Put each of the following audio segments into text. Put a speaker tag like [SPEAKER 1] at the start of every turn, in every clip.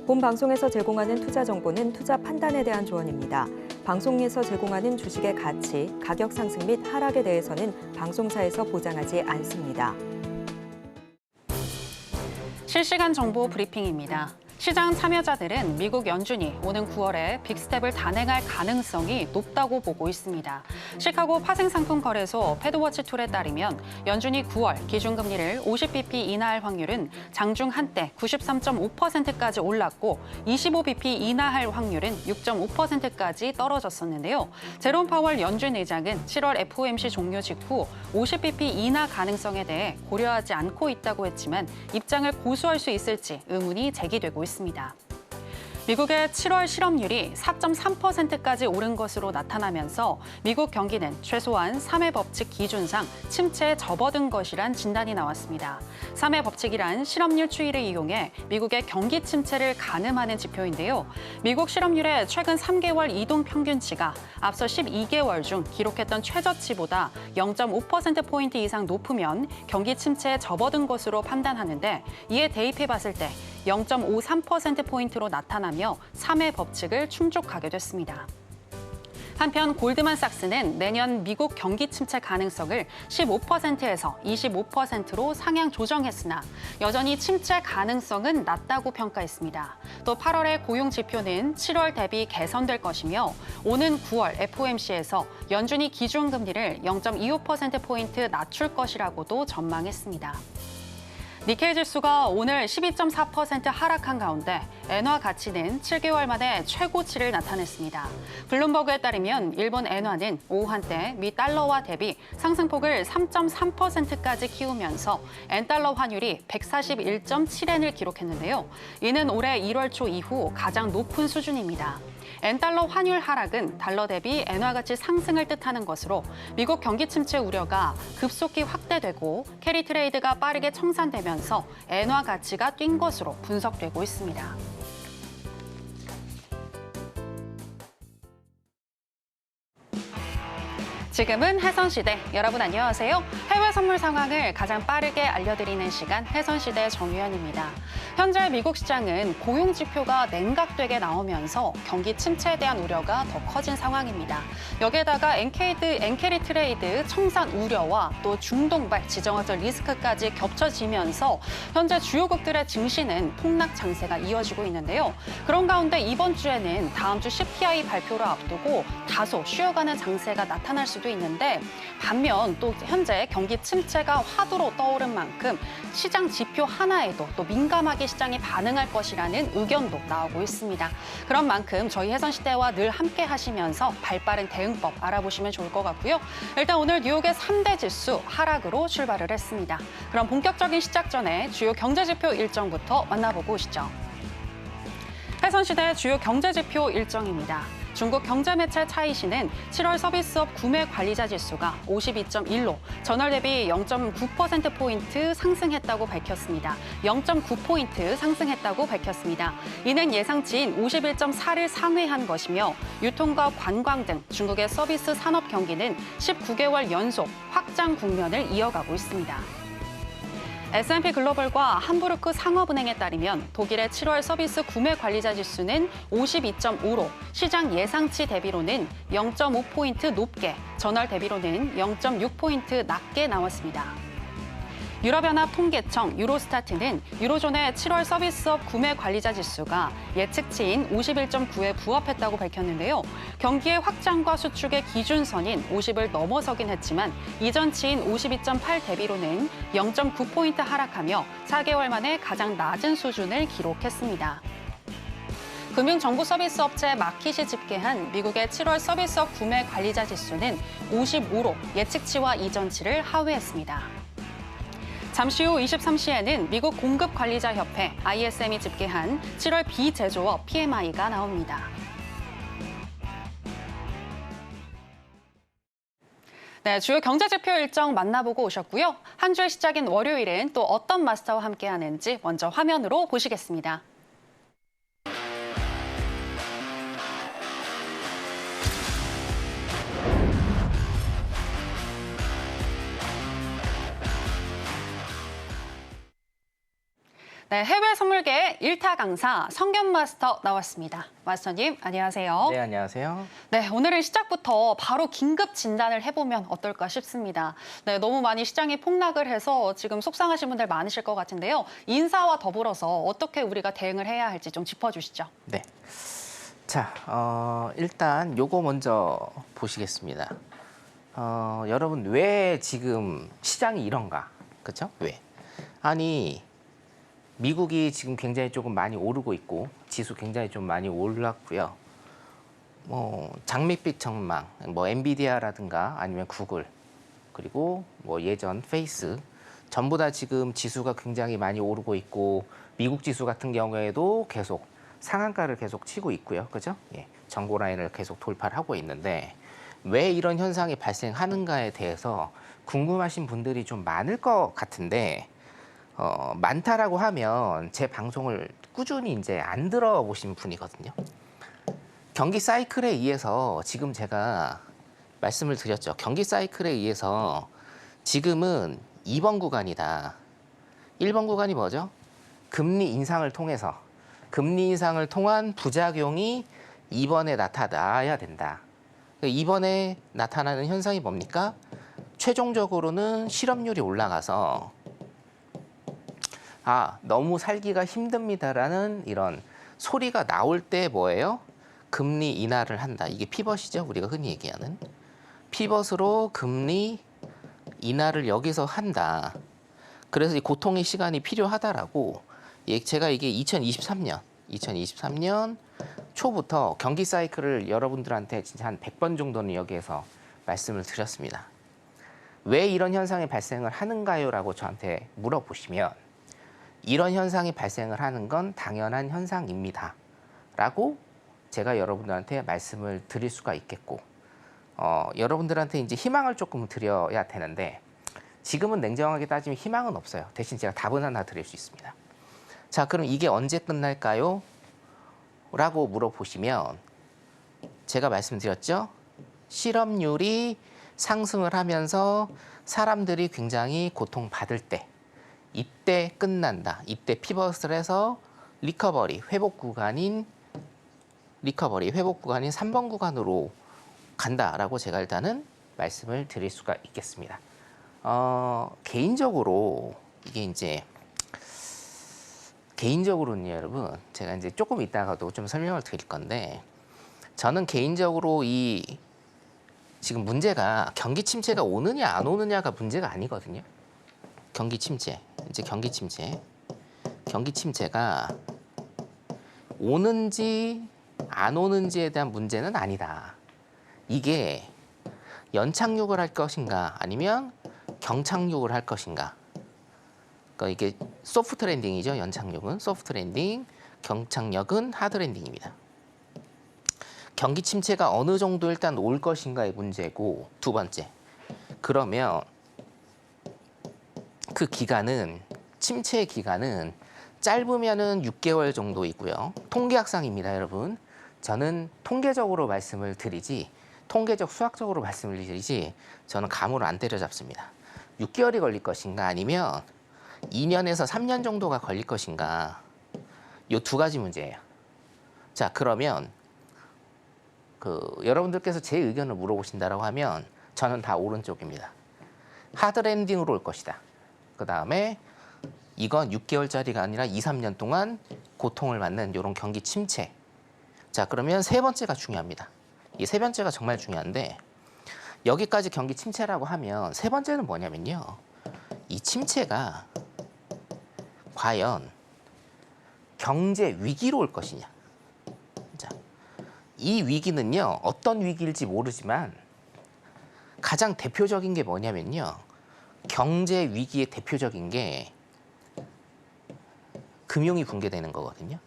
[SPEAKER 1] 본 방송에서 제공하는 투자 정보는 투자 판단에 대한 조언입니다. 방송에서 제공하는 주식의 가치, 가격 상승 및 하락에 대해서는 방송사에서 보장하지 않습니다.
[SPEAKER 2] 실시간 정보 브리핑입니다. 시장 참여자들은 미국 연준이 오는 9월에 빅스텝을 단행할 가능성이 높다고 보고 있습니다. 시카고 파생상품거래소 패드워치툴에 따르면 연준이 9월 기준금리를 50bp 인하할 확률은 장중 한때 93.5%까지 올랐고 25bp 인하할 확률은 6.5%까지 떨어졌었는데요. 제롬 파월 연준 의장은 7월 FOMC 종료 직후 50bp 인하 가능성에 대해 고려하지 않고 있다고 했지만 입장을 고수할 수 있을지 의문이 제기되고 있습니다. 미국의 7월 실업률이 4.3%까지 오른 것으로 나타나면서 미국 경기는 최소한 3회 법칙 기준상 침체에 접어든 것이란 진단이 나왔습니다. 3회 법칙이란 실업률 추이를 이용해 미국의 경기 침체를 가늠하는 지표인데요. 미국 실업률의 최근 3개월 이동 평균치가 앞서 12개월 중 기록했던 최저치보다 0.5%포인트 이상 높으면 경기 침체에 접어든 것으로 판단하는데 이에 대입해 봤을 때 0.53%포인트로 나타나며 3회 법칙을 충족하게 됐습니다. 한편 골드만삭스는 내년 미국 경기 침체 가능성을 15%에서 25%로 상향 조정했으나 여전히 침체 가능성은 낮다고 평가했습니다. 또 8월의 고용 지표는 7월 대비 개선될 것이며 오는 9월 FOMC에서 연준이 기준금리를 0.25%포인트 낮출 것이라고도 전망했습니다. 니케이 지수가 오늘 12.4% 하락한 가운데 엔화 가치는 7개월 만에 최고치를 나타냈습니다. 블룸버그에 따르면 일본 엔화는 오후 한때 미 달러와 대비 상승폭을 3.3%까지 키우면서 엔달러 환율이 141.7엔을 기록했는데요. 이는 올해 1월 초 이후 가장 높은 수준입니다. 엔달러 환율 하락은 달러 대비 엔화 가치 상승을 뜻하는 것으로 미국 경기 침체 우려가 급속히 확대되고 캐리 트레이드가 빠르게 청산되면서 엔화 가치가 뛴 것으로 분석되고 있습니다. 지금은 해선시대. 여러분 안녕하세요. 해외 선물 상황을 가장 빠르게 알려드리는 시간 해선시대 정유현입니다. 현재 미국 시장은 고용 지표가 냉각되게 나오면서 경기 침체에 대한 우려가 더 커진 상황입니다. 여기에다가 엔캐리 트레이드 청산 우려와 또 중동발 지정학적 리스크까지 겹쳐지면서 현재 주요국들의 증시는 폭락 장세가 이어지고 있는데요. 그런 가운데 이번 주에는 다음 주 CPI 발표를 앞두고 다소 쉬어가는 장세가 나타날 수도 있는데 반면 또 현재 경기 침체가 화두로 떠오른 만큼 시장 지표 하나에도 또 민감하게 시장이 반응할 것이라는 의견도 나오고 있습니다. 그런 만큼 저희 해선시대와 늘 함께 하시면서 발빠른 대응법 알아보시면 좋을 것 같고요. 일단 오늘 뉴욕의 3대 지수 하락으로 출발을 했습니다. 그럼 본격적인 시작 전에 주요 경제지표 일정부터 만나보고 오시죠. 해선시대 주요 경제지표 일정입니다. 중국 경제매체 차이시는 7월 서비스업 구매 관리자 지수가 52.1로 전월 대비 0.9%포인트 상승했다고 밝혔습니다. 0.9포인트 상승했다고 밝혔습니다. 이는 예상치인 51.4를 상회한 것이며 유통과 관광 등 중국의 서비스 산업 경기는 19개월 연속 확장 국면을 이어가고 있습니다. S&P 글로벌과 함부르크 상업은행에 따르면 독일의 7월 서비스 구매 관리자 지수는 52.5로 시장 예상치 대비로는 0.5포인트 높게, 전월 대비로는 0.6포인트 낮게 나왔습니다. 유럽연합 통계청 유로스타트는 유로존의 7월 서비스업 구매 관리자 지수가 예측치인 51.9에 부합했다고 밝혔는데요. 경기의 확장과 수축의 기준선인 50을 넘어서긴 했지만 이전치인 52.8 대비로는 0.9포인트 하락하며 4개월 만에 가장 낮은 수준을 기록했습니다. 금융정보서비스업체 마킷이 집계한 미국의 7월 서비스업 구매 관리자 지수는 55로 예측치와 이전치를 하회했습니다. 잠시 후 23시에는 미국 공급관리자협회 ISM이 집계한 7월 비제조업 PMI가 나옵니다. 네, 주요 경제지표 일정 만나보고 오셨고요. 한 주의 시작인 월요일엔 또 어떤 마스터와 함께하는지 먼저 화면으로 보시겠습니다. 네, 해외 선물계 1타 강사 성견 마스터 나왔습니다. 마스터님, 안녕하세요.
[SPEAKER 3] 네, 안녕하세요.
[SPEAKER 2] 네, 오늘은 시작부터 바로 긴급 진단을 해보면 어떨까 싶습니다. 네, 너무 많이 시장이 폭락을 해서 지금 속상하신 분들 많으실 것 같은데요. 인사와 더불어서 어떻게 우리가 대응을 해야 할지 좀 짚어주시죠.
[SPEAKER 3] 네. 자, 일단 요거 먼저 보시겠습니다. 여러분, 왜 지금 시장이 이런가? 그죠? 왜? 아니, 미국이 지금 굉장히 조금 많이 오르고 있고, 지수 굉장히 좀 많이 올랐고요. 장밋빛 전망, 엔비디아라든가 아니면 구글, 그리고 예전 페이스, 전부 다 지금 지수가 굉장히 많이 오르고 있고, 미국 지수 같은 경우에도 계속 상한가를 계속 치고 있고요. 그죠? 예, 정고 라인을 계속 돌파를 하고 있는데, 왜 이런 현상이 발생하는가에 대해서 궁금하신 분들이 좀 많을 것 같은데, 많다라고 하면 제 방송을 꾸준히 이제 안 들어보신 분이거든요. 경기 사이클에 의해서 지금 제가 말씀을 드렸죠. 경기 사이클에 의해서 지금은 2번 구간이다. 1번 구간이 뭐죠? 금리 인상을 통해서, 금리 인상을 통한 부작용이 이번에 나타나야 된다. 이번에 나타나는 현상이 뭡니까? 최종적으로는 실업률이 올라가서 너무 살기가 힘듭니다라는 이런 소리가 나올 때 뭐예요? 금리 인하를 한다. 이게 피벗이죠. 우리가 흔히 얘기하는. 피벗으로 금리 인하를 여기서 한다. 그래서 이 고통의 시간이 필요하다라고 제가 이게 2023년 초부터 경기 사이클을 여러분들한테 진짜 한 100번 정도는 여기에서 말씀을 드렸습니다. 왜 이런 현상이 발생을 하는가요? 라고 저한테 물어보시면 이런 현상이 발생을 하는 건 당연한 현상입니다. 라고 제가 여러분들한테 말씀을 드릴 수가 있겠고, 여러분들한테 이제 희망을 조금 드려야 되는데, 지금은 냉정하게 따지면 희망은 없어요. 대신 제가 답은 하나 드릴 수 있습니다. 자, 그럼 이게 언제 끝날까요? 라고 물어보시면, 제가 말씀드렸죠? 실업률이 상승을 하면서 사람들이 굉장히 고통받을 때, 이때 끝난다. 이때 피벗을 해서 회복 구간인 3번 구간으로 간다라고 제가 일단은 말씀을 드릴 수가 있겠습니다. 개인적으로는요, 여러분, 제가 이제 조금 이따가도 좀 설명을 드릴 건데, 저는 개인적으로 지금 문제가 경기 침체가 오느냐 안 오느냐가 문제가 아니거든요. 경기 침체가 오는지 안 오는지에 대한 문제는 아니다. 이게 연착륙을 할 것인가 아니면 경착륙을 할 것인가. 그러니까 이게 소프트 랜딩이죠. 연착륙은 소프트 랜딩, 경착륙은 하드 랜딩입니다. 경기 침체가 어느 정도 일단 올 것인가의 문제고, 두 번째, 그러면 그 기간은, 침체의 기간은 짧으면은 6개월 정도이고요. 통계학상입니다, 여러분. 저는 통계적으로 말씀을 드리지, 통계적 수학적으로 말씀을 드리지, 저는 감으로 안 때려잡습니다. 6개월이 걸릴 것인가 아니면 2년에서 3년 정도가 걸릴 것인가. 요 두 가지 문제예요. 자, 그러면 여러분들께서 제 의견을 물어보신다고 하면 저는 다 오른쪽입니다. 하드 랜딩으로 올 것이다. 그 다음에 이건 6개월짜리가 아니라 2, 3년 동안 고통을 받는 이런 경기 침체. 자, 그러면 세 번째가 중요합니다. 이 세 번째가 정말 중요한데, 여기까지 경기 침체라고 하면 세 번째는 뭐냐면요, 이 침체가 과연 경제 위기로 올 것이냐. 자, 이 위기는요, 어떤 위기일지 모르지만 가장 대표적인 게 뭐냐면요, 경제 위기의 대표적인 게 금융이 붕괴되는 거거든요.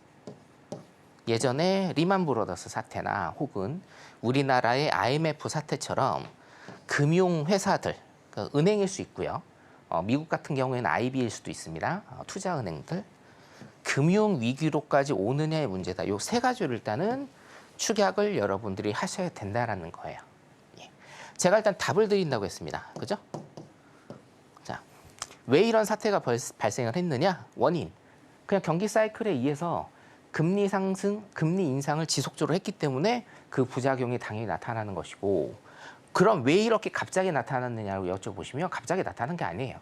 [SPEAKER 3] 예전에 리만 브로더스 사태나 혹은 우리나라의 IMF 사태처럼 금융회사들, 은행일 수 있고요. 미국 같은 경우에는 IB일 수도 있습니다. 투자은행들. 금융위기로까지 오느냐의 문제다. 요 세 가지를 일단은 축약을 여러분들이 하셔야 된다는 거예요. 제가 일단 답을 드린다고 했습니다. 그죠? 자, 왜 이런 사태가 발생을 했느냐? 원인. 그냥 경기 사이클에 의해서 금리 상승, 금리 인상을 지속적으로 했기 때문에 그 부작용이 당연히 나타나는 것이고, 그럼 왜 이렇게 갑자기 나타났느냐고 여쭤보시면 갑자기 나타난 게 아니에요.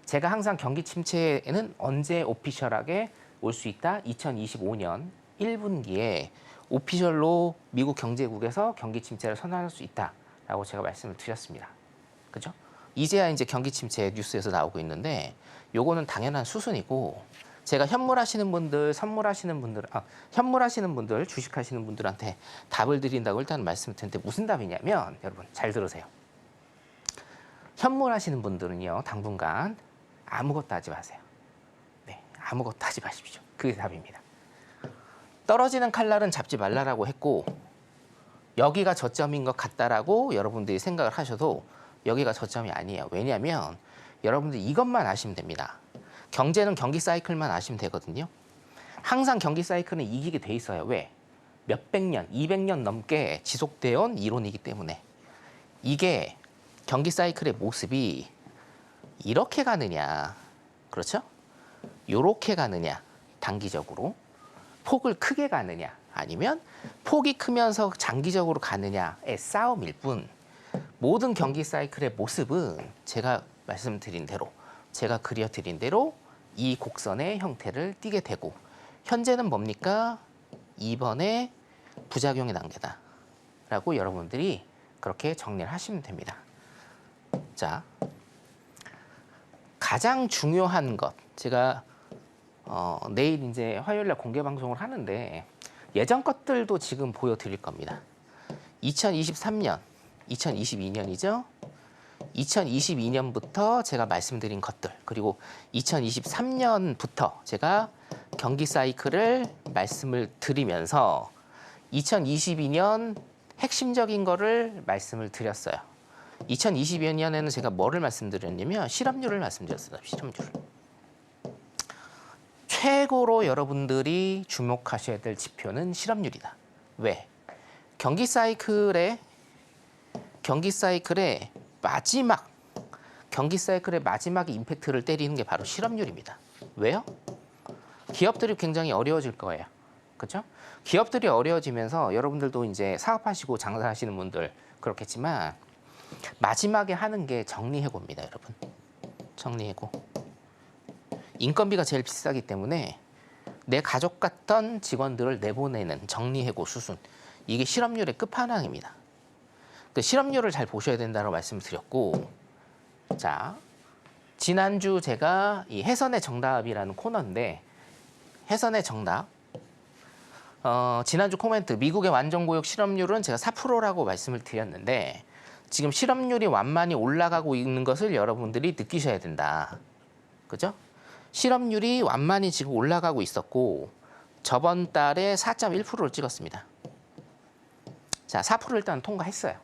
[SPEAKER 3] 제가 항상 경기 침체에는 언제 오피셜하게 올 수 있다? 2025년 1분기에 오피셜로 미국 경제국에서 경기 침체를 선언할 수 있다라고 제가 말씀을 드렸습니다. 그죠? 이제야 이제 경기 침체 뉴스에서 나오고 있는데 요거는 당연한 수순이고, 제가 현물하시는 분들, 현물하시는 분들, 주식하시는 분들한테 답을 드린다고 일단 말씀을 드렸는데 무슨 답이냐면, 여러분 잘 들으세요. 현물하시는 분들은요, 당분간 아무것도 하지 마세요. 네, 아무것도 하지 마십시오. 그게 답입니다. 떨어지는 칼날은 잡지 말라라고 했고, 여기가 저점인 것 같다라고 여러분들이 생각을 하셔도 여기가 저점이 아니에요. 왜냐하면 여러분들 이것만 아시면 됩니다. 경제는 경기 사이클만 아시면 되거든요. 항상 경기 사이클은 이기게 돼 있어요. 왜? 몇백 년, 200년 넘게 지속되어 온 이론이기 때문에. 이게 경기 사이클의 모습이 이렇게 가느냐, 그렇죠? 요렇게 가느냐, 단기적으로. 폭을 크게 가느냐, 아니면 폭이 크면서 장기적으로 가느냐의 싸움일 뿐, 모든 경기 사이클의 모습은 제가 말씀드린 대로, 제가 그려드린 대로 이 곡선의 형태를 띠게 되고, 현재는 뭡니까? 2번의 부작용의 단계다라고 여러분들이 그렇게 정리를 하시면 됩니다. 자, 가장 중요한 것, 제가 내일 이제 화요일날 공개 방송을 하는데 예전 것들도 지금 보여드릴 겁니다. 2023년, 2022년이죠. 2022년부터 제가 말씀드린 것들, 그리고 2023년부터 제가 경기 사이클을 말씀을 드리면서 2022년 핵심적인 거를 말씀을 드렸어요. 2022년에는 제가 뭐를 말씀드렸냐면 실업률을 말씀드렸어요. 실업률. 최고로 여러분들이 주목하셔야 될 지표는 실업률이다. 왜? 경기 사이클의 마지막, 경기 사이클의 마지막에 임팩트를 때리는 게 바로 실업률입니다. 왜요? 기업들이 굉장히 어려워질 거예요. 그렇죠? 기업들이 어려워지면서 여러분들도 이제 사업하시고 장사하시는 분들 그렇겠지만 마지막에 하는 게 정리해고입니다, 여러분. 정리해고. 인건비가 제일 비싸기 때문에 내 가족 같던 직원들을 내보내는 정리해고 수순. 이게 실업률의 끝판왕입니다. 그 실업률을 잘 보셔야 된다고 말씀을 드렸고, 자, 지난주 제가 이 해선의 정답이라는 코너인데, 해선의 정답, 지난주 코멘트, 미국의 완전고용 실업률은 제가 4%라고 말씀을 드렸는데, 지금 실업률이 완만히 올라가고 있는 것을 여러분들이 느끼셔야 된다. 그죠? 실업률이 완만히 지금 올라가고 있었고, 저번 달에 4.1%를 찍었습니다. 자, 4%를 일단 통과했어요.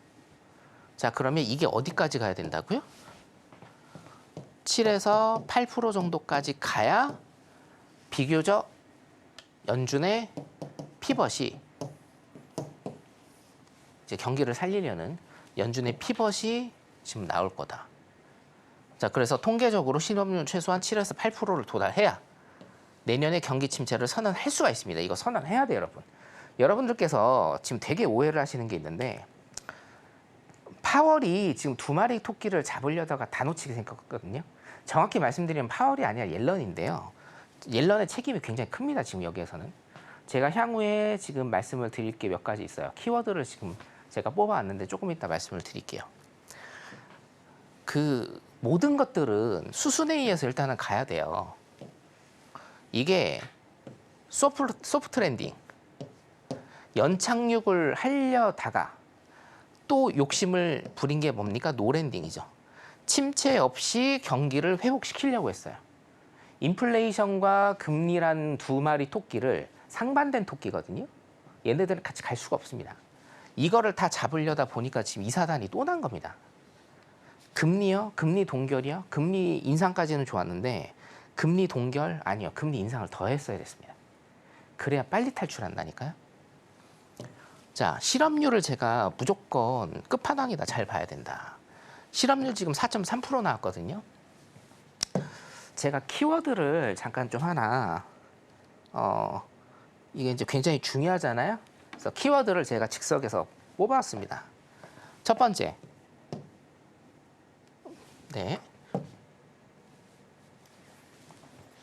[SPEAKER 3] 자, 그러면 이게 어디까지 가야 된다고요? 7에서 8% 정도까지 가야 비교적 연준의 피벗이, 이제 경기를 살리려는 연준의 피벗이 지금 나올 거다. 자, 그래서 통계적으로 실업률 최소한 7에서 8%를 도달해야 내년에 경기 침체를 선언할 수가 있습니다. 이거 선언해야 돼요, 여러분. 여러분들께서 지금 되게 오해를 하시는 게 있는데, 파월이 지금 두 마리 토끼를 잡으려다가 다 놓치게 생겼거든요. 정확히 말씀드리면 파월이 아니라 옐런인데요. 옐런의 책임이 굉장히 큽니다, 지금 여기에서는. 제가 향후에 지금 말씀을 드릴 게 몇 가지 있어요. 키워드를 지금 제가 뽑아왔는데 조금 이따 말씀을 드릴게요. 그 모든 것들은 수순에 의해서 일단은 가야 돼요. 이게 소프트 랜딩, 연착륙을 하려다가 또 욕심을 부린 게 뭡니까? 노랜딩이죠. 침체 없이 경기를 회복시키려고 했어요. 인플레이션과 금리란 두 마리 토끼를, 상반된 토끼거든요. 얘네들은 같이 갈 수가 없습니다. 이거를 다 잡으려다 보니까 지금 이 사단이 또 난 겁니다. 금리요? 금리 동결이요? 금리 인상까지는 좋았는데 금리 동결? 아니요. 금리 인상을 더 했어야 됐습니다. 그래야 빨리 탈출한다니까요. 자, 실업률을 제가 무조건 끝판왕이다, 잘 봐야 된다. 실업률 지금 4.3% 나왔거든요. 제가 키워드를 잠깐 좀 하나 이게 이제 굉장히 중요하잖아요. 그래서 키워드를 제가 즉석에서 뽑아왔습니다. 첫 번째, 네,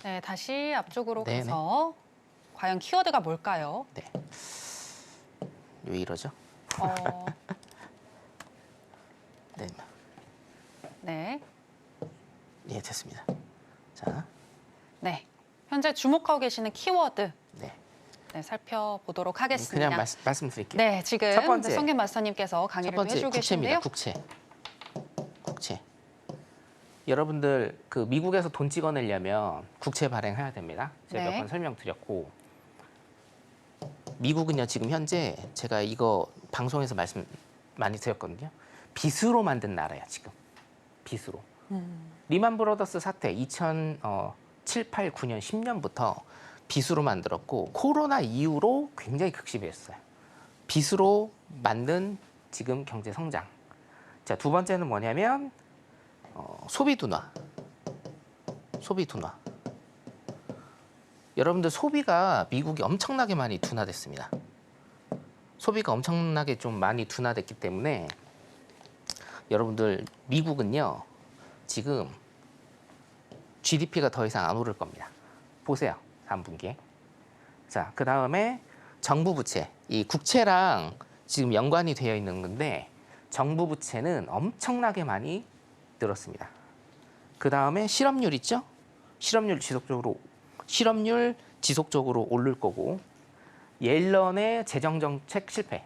[SPEAKER 2] 네, 다시 앞쪽으로
[SPEAKER 3] 네네.
[SPEAKER 2] 가서 과연 키워드가 뭘까요?
[SPEAKER 3] 네, 왜 이러죠?
[SPEAKER 2] 어,
[SPEAKER 3] 네,
[SPEAKER 2] 네,
[SPEAKER 3] 예, 됐습니다. 자,
[SPEAKER 2] 네. 현재 주목하고 계시는 키워드
[SPEAKER 3] 네,
[SPEAKER 2] 네, 살펴보도록 하겠습니다.
[SPEAKER 3] 그냥 말씀드릴게요.
[SPEAKER 2] 네, 지금
[SPEAKER 3] 첫 번째.
[SPEAKER 2] 성균 마스터님께서
[SPEAKER 3] 첫
[SPEAKER 2] 강의를 또
[SPEAKER 3] 번째
[SPEAKER 2] 해주고
[SPEAKER 3] 국채입니다.
[SPEAKER 2] 계신데요.
[SPEAKER 3] 국채. 여러분들 그 미국에서 돈 찍어내려면 국채 발행해야 됩니다. 제가
[SPEAKER 2] 네.
[SPEAKER 3] 몇 번 설명드렸고 미국은요 지금 현재 제가 이거 방송에서 말씀 많이 드렸거든요. 빚으로 만든 나라야 지금. 빚으로. 리만 브로더스 사태 2007, 8, 9년, 10년부터 빚으로 만들었고 코로나 이후로 굉장히 극심했어요. 빚으로 만든 지금 경제 성장. 자, 두 번째는 뭐냐면 소비 둔화. 소비 둔화. 여러분들 소비가 미국이 엄청나게 많이 둔화됐습니다. 소비가 엄청나게 좀 많이 둔화됐기 때문에 여러분들 미국은요 지금 GDP가 더 이상 안 오를 겁니다. 보세요. 3분기에. 자, 그 다음에 정부 부채. 이 국채랑 지금 연관이 되어 있는 건데 정부 부채는 엄청나게 많이 늘었습니다. 그 다음에 실업률 있죠? 실업률 지속적으로 오를 거고 옐런의 재정정책 실패.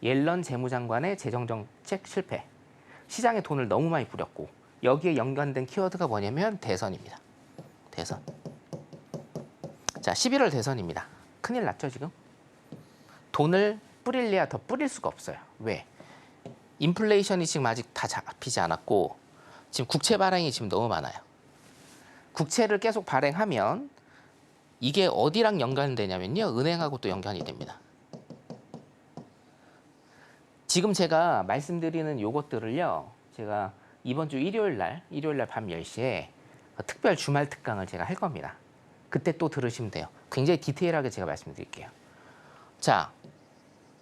[SPEAKER 3] 옐런 재무장관의 재정정책 실패. 시장에 돈을 너무 많이 뿌렸고 여기에 연관된 키워드가 뭐냐면 대선입니다. 대선. 자, 11월 대선입니다. 큰일 났죠, 지금? 돈을 뿌릴래야 더 뿌릴 수가 없어요. 왜? 인플레이션이 지금 아직 다 잡히지 않았고 지금 국채 발행이 지금 너무 많아요. 국채를 계속 발행하면 이게 어디랑 연관되냐면요. 은행하고 또 연관이 됩니다. 지금 제가 말씀드리는 요것들을요. 제가 이번 주 일요일 날 밤 10시에 특별 주말 특강을 제가 할 겁니다. 그때 또 들으시면 돼요. 굉장히 디테일하게 제가 말씀드릴게요. 자,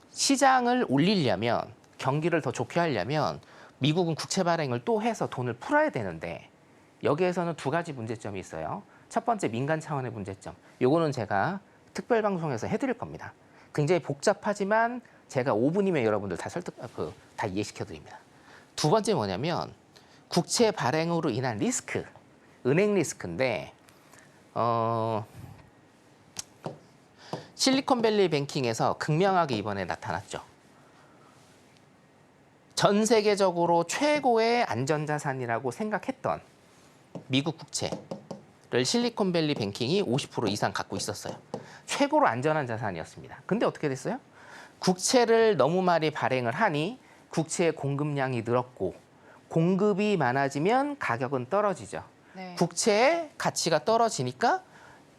[SPEAKER 3] 시장을 올리려면 경기를 더 좋게 하려면 미국은 국채 발행을 또 해서 돈을 풀어야 되는데 여기에서는 두 가지 문제점이 있어요. 첫 번째 민간 차원의 문제점. 요거는 제가 특별 방송에서 해드릴 겁니다. 굉장히 복잡하지만 제가 5분이면 여러분들 다 이해시켜 드립니다. 두 번째 뭐냐면 국채 발행으로 인한 리스크, 은행 리스크인데 실리콘밸리 뱅킹에서 극명하게 이번에 나타났죠. 전 세계적으로 최고의 안전자산이라고 생각했던 미국 국채를 실리콘밸리 뱅킹이 50% 이상 갖고 있었어요. 최고로 안전한 자산이었습니다. 근데 어떻게 됐어요? 국채를 너무 많이 발행을 하니 국채의 공급량이 늘었고 공급이 많아지면 가격은 떨어지죠.
[SPEAKER 2] 네.
[SPEAKER 3] 국채의 가치가 떨어지니까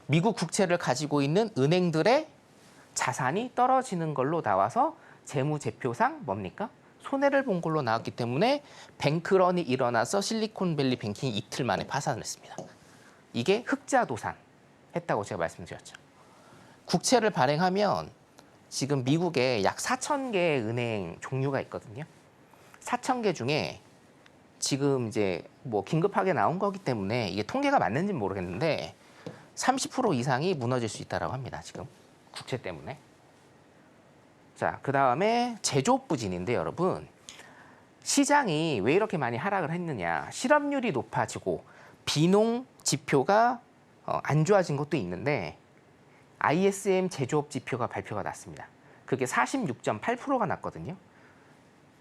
[SPEAKER 3] 미국 국채를 가지고 있는 은행들의 자산이 떨어지는 걸로 나와서 재무제표상 뭡니까? 손해를 본 걸로 나왔기 때문에 뱅크런이 일어나서 실리콘밸리 뱅킹이 이틀 만에 파산을 했습니다. 이게 흑자도산 했다고 제가 말씀드렸죠. 국채를 발행하면 지금 미국에 약 4,000개의 은행 종류가 있거든요. 4,000개 중에 지금 이제 뭐 긴급하게 나온 거기 때문에 이게 통계가 맞는지는 모르겠는데 30% 이상이 무너질 수 있다고 합니다. 지금 국채 때문에. 자, 그 다음에 제조업 부진인데 여러분 시장이 왜 이렇게 많이 하락을 했느냐. 실업률이 높아지고 비농 지표가 안 좋아진 것도 있는데 ISM 제조업 지표가 발표가 났습니다. 그게 46.8%가 났거든요.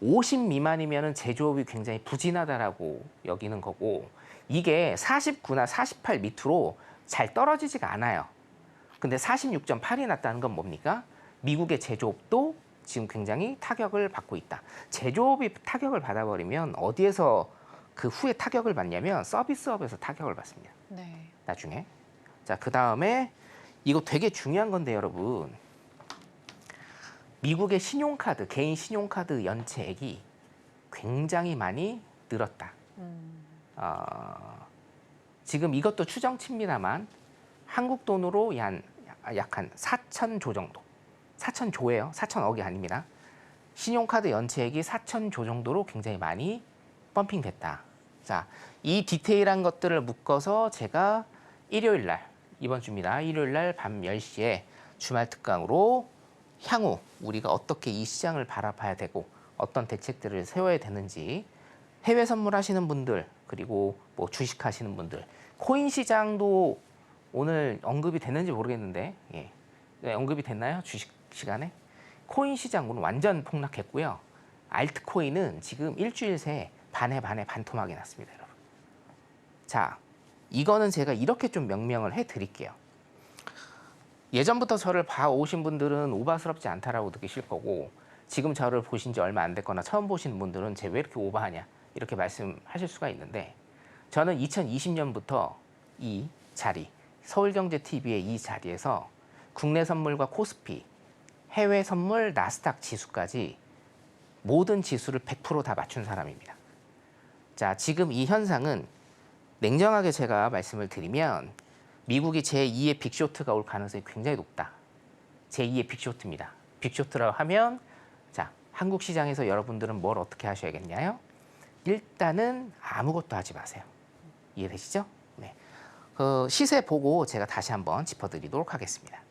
[SPEAKER 3] 50 미만이면 제조업이 굉장히 부진하다라고 여기는 거고 이게 49나 48 밑으로 잘 떨어지지가 않아요. 근데 46.8이 났다는 건 뭡니까? 미국의 제조업도 지금 굉장히 타격을 받고 있다. 제조업이 타격을 받아버리면 어디에서 그 후에 타격을 받냐면 서비스업에서 타격을 받습니다.
[SPEAKER 2] 네.
[SPEAKER 3] 나중에. 자, 그 다음에 이거 되게 중요한 건데 여러분. 미국의 신용카드, 개인 신용카드 연체액이 굉장히 많이 늘었다. 지금 이것도 추정치입니다만 한국 돈으로 한 약 한 4,000조 정도. 4,000조예요. 4,000억이 아닙니다. 신용카드 연체액이 4,000조 정도로 굉장히 많이 펌핑됐다. 자, 이 디테일한 것들을 묶어서 제가 일요일 날, 이번 주입니다. 일요일 날 밤 10시에 주말 특강으로 향후 우리가 어떻게 이 시장을 바라봐야 되고 어떤 대책들을 세워야 되는지 해외 선물하시는 분들 그리고 뭐 주식하시는 분들 코인 시장도 오늘 언급이 됐는지 모르겠는데 예. 네, 언급이 됐나요? 주식 시간에? 코인 시장은 완전 폭락했고요. 알트코인은 지금 일주일 새 반에 반토막이 났습니다, 여러분. 자, 이거는 제가 이렇게 좀 명명을 해드릴게요. 예전부터 저를 봐오신 분들은 오바스럽지 않다라고 느끼실 거고 지금 저를 보신 지 얼마 안 됐거나 처음 보시는 분들은 쟤 왜 이렇게 오바하냐 이렇게 말씀하실 수가 있는데 저는 2020년부터 이 자리, 서울경제TV의 이 자리에서 국내 선물과 코스피, 해외 선물 나스닥 지수까지 모든 지수를 100% 다 맞춘 사람입니다. 자, 지금 이 현상은 냉정하게 제가 말씀을 드리면 미국이 제2의 빅쇼트가 올 가능성이 굉장히 높다. 제2의 빅쇼트입니다. 빅쇼트라고 하면 자, 한국 시장에서 여러분들은 뭘 어떻게 하셔야겠냐요? 일단은 아무것도 하지 마세요. 이해되시죠? 네. 시세 보고 제가 다시 한번 짚어드리도록 하겠습니다.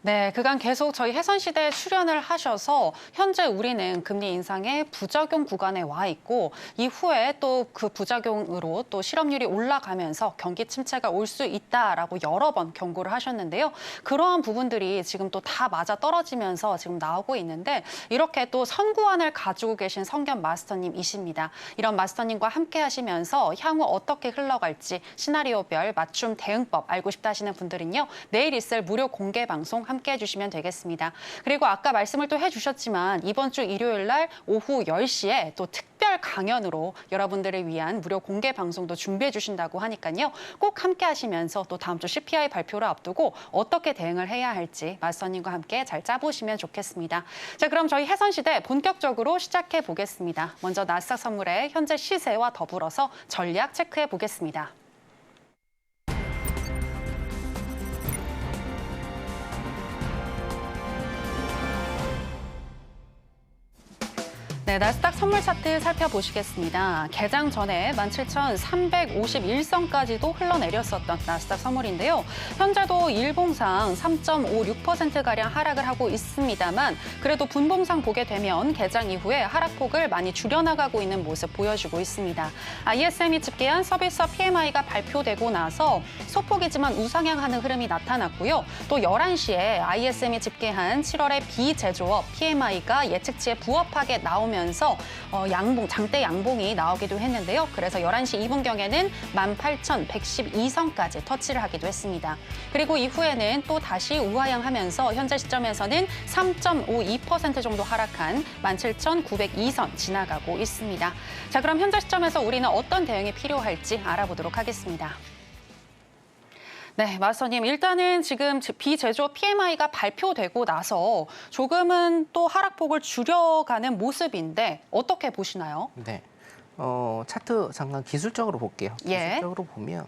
[SPEAKER 2] 네, 그간 계속 저희 해선시대에 출연을 하셔서 현재 우리는 금리 인상의 부작용 구간에 와 있고 이후에 또 그 부작용으로 또 실업률이 올라가면서 경기 침체가 올 수 있다라고 여러 번 경고를 하셨는데요. 그러한 부분들이 지금 또 다 맞아 떨어지면서 지금 나오고 있는데 이렇게 또 선구안을 가지고 계신 성견 마스터님이십니다. 이런 마스터님과 함께 하시면서 향후 어떻게 흘러갈지 시나리오별 맞춤 대응법 알고 싶다 하시는 분들은요. 내일 있을 무료 공개 방송 함께 해주시면 되겠습니다. 그리고 아까 말씀을 또 해주셨지만 이번 주 일요일 날 오후 10시에 또 특별 강연으로 여러분들을 위한 무료 공개 방송도 준비해 주신다고 하니까요. 꼭 함께 하시면서 또 다음 주 CPI 발표를 앞두고 어떻게 대응을 해야 할지 마스터님과 함께 잘 짜보시면 좋겠습니다. 자, 그럼 저희 해선시대 본격적으로 시작해 보겠습니다. 먼저 나스닥 선물의 현재 시세와 더불어서 전략 체크해 보겠습니다. 네, 나스닥 선물 차트 살펴보시겠습니다. 개장 전에 17,351선까지도 흘러내렸었던 나스닥 선물인데요. 현재도 일봉상 3.56%가량 하락을 하고 있습니다만 그래도 분봉상 보게 되면 개장 이후에 하락폭을 많이 줄여나가고 있는 모습 보여주고 있습니다. ISM이 집계한 서비스업 PMI가 발표되고 나서 소폭이지만 우상향하는 흐름이 나타났고요. 또 11시에 ISM이 집계한 7월의 비제조업 PMI가 예측치에 부합하게 나오면서 장대 양봉이 나오기도 했는데요. 그래서 11시 2분경에는 18,112선까지 터치를 하기도 했습니다. 그리고 이후에는 또 다시 우하향하면서 현재 시점에서는 3.52% 정도 하락한 17,902선 지나가고 있습니다. 자, 그럼 현재 시점에서 우리는 어떤 대응이 필요할지 알아보도록 하겠습니다. 네, 마스터님, 일단은 지금 비제조업 PMI가 발표되고 나서 조금은 또 하락폭을 줄여가는 모습인데 어떻게 보시나요?
[SPEAKER 3] 네, 차트 잠깐 기술적으로 볼게요.
[SPEAKER 2] 예.
[SPEAKER 3] 기술적으로 보면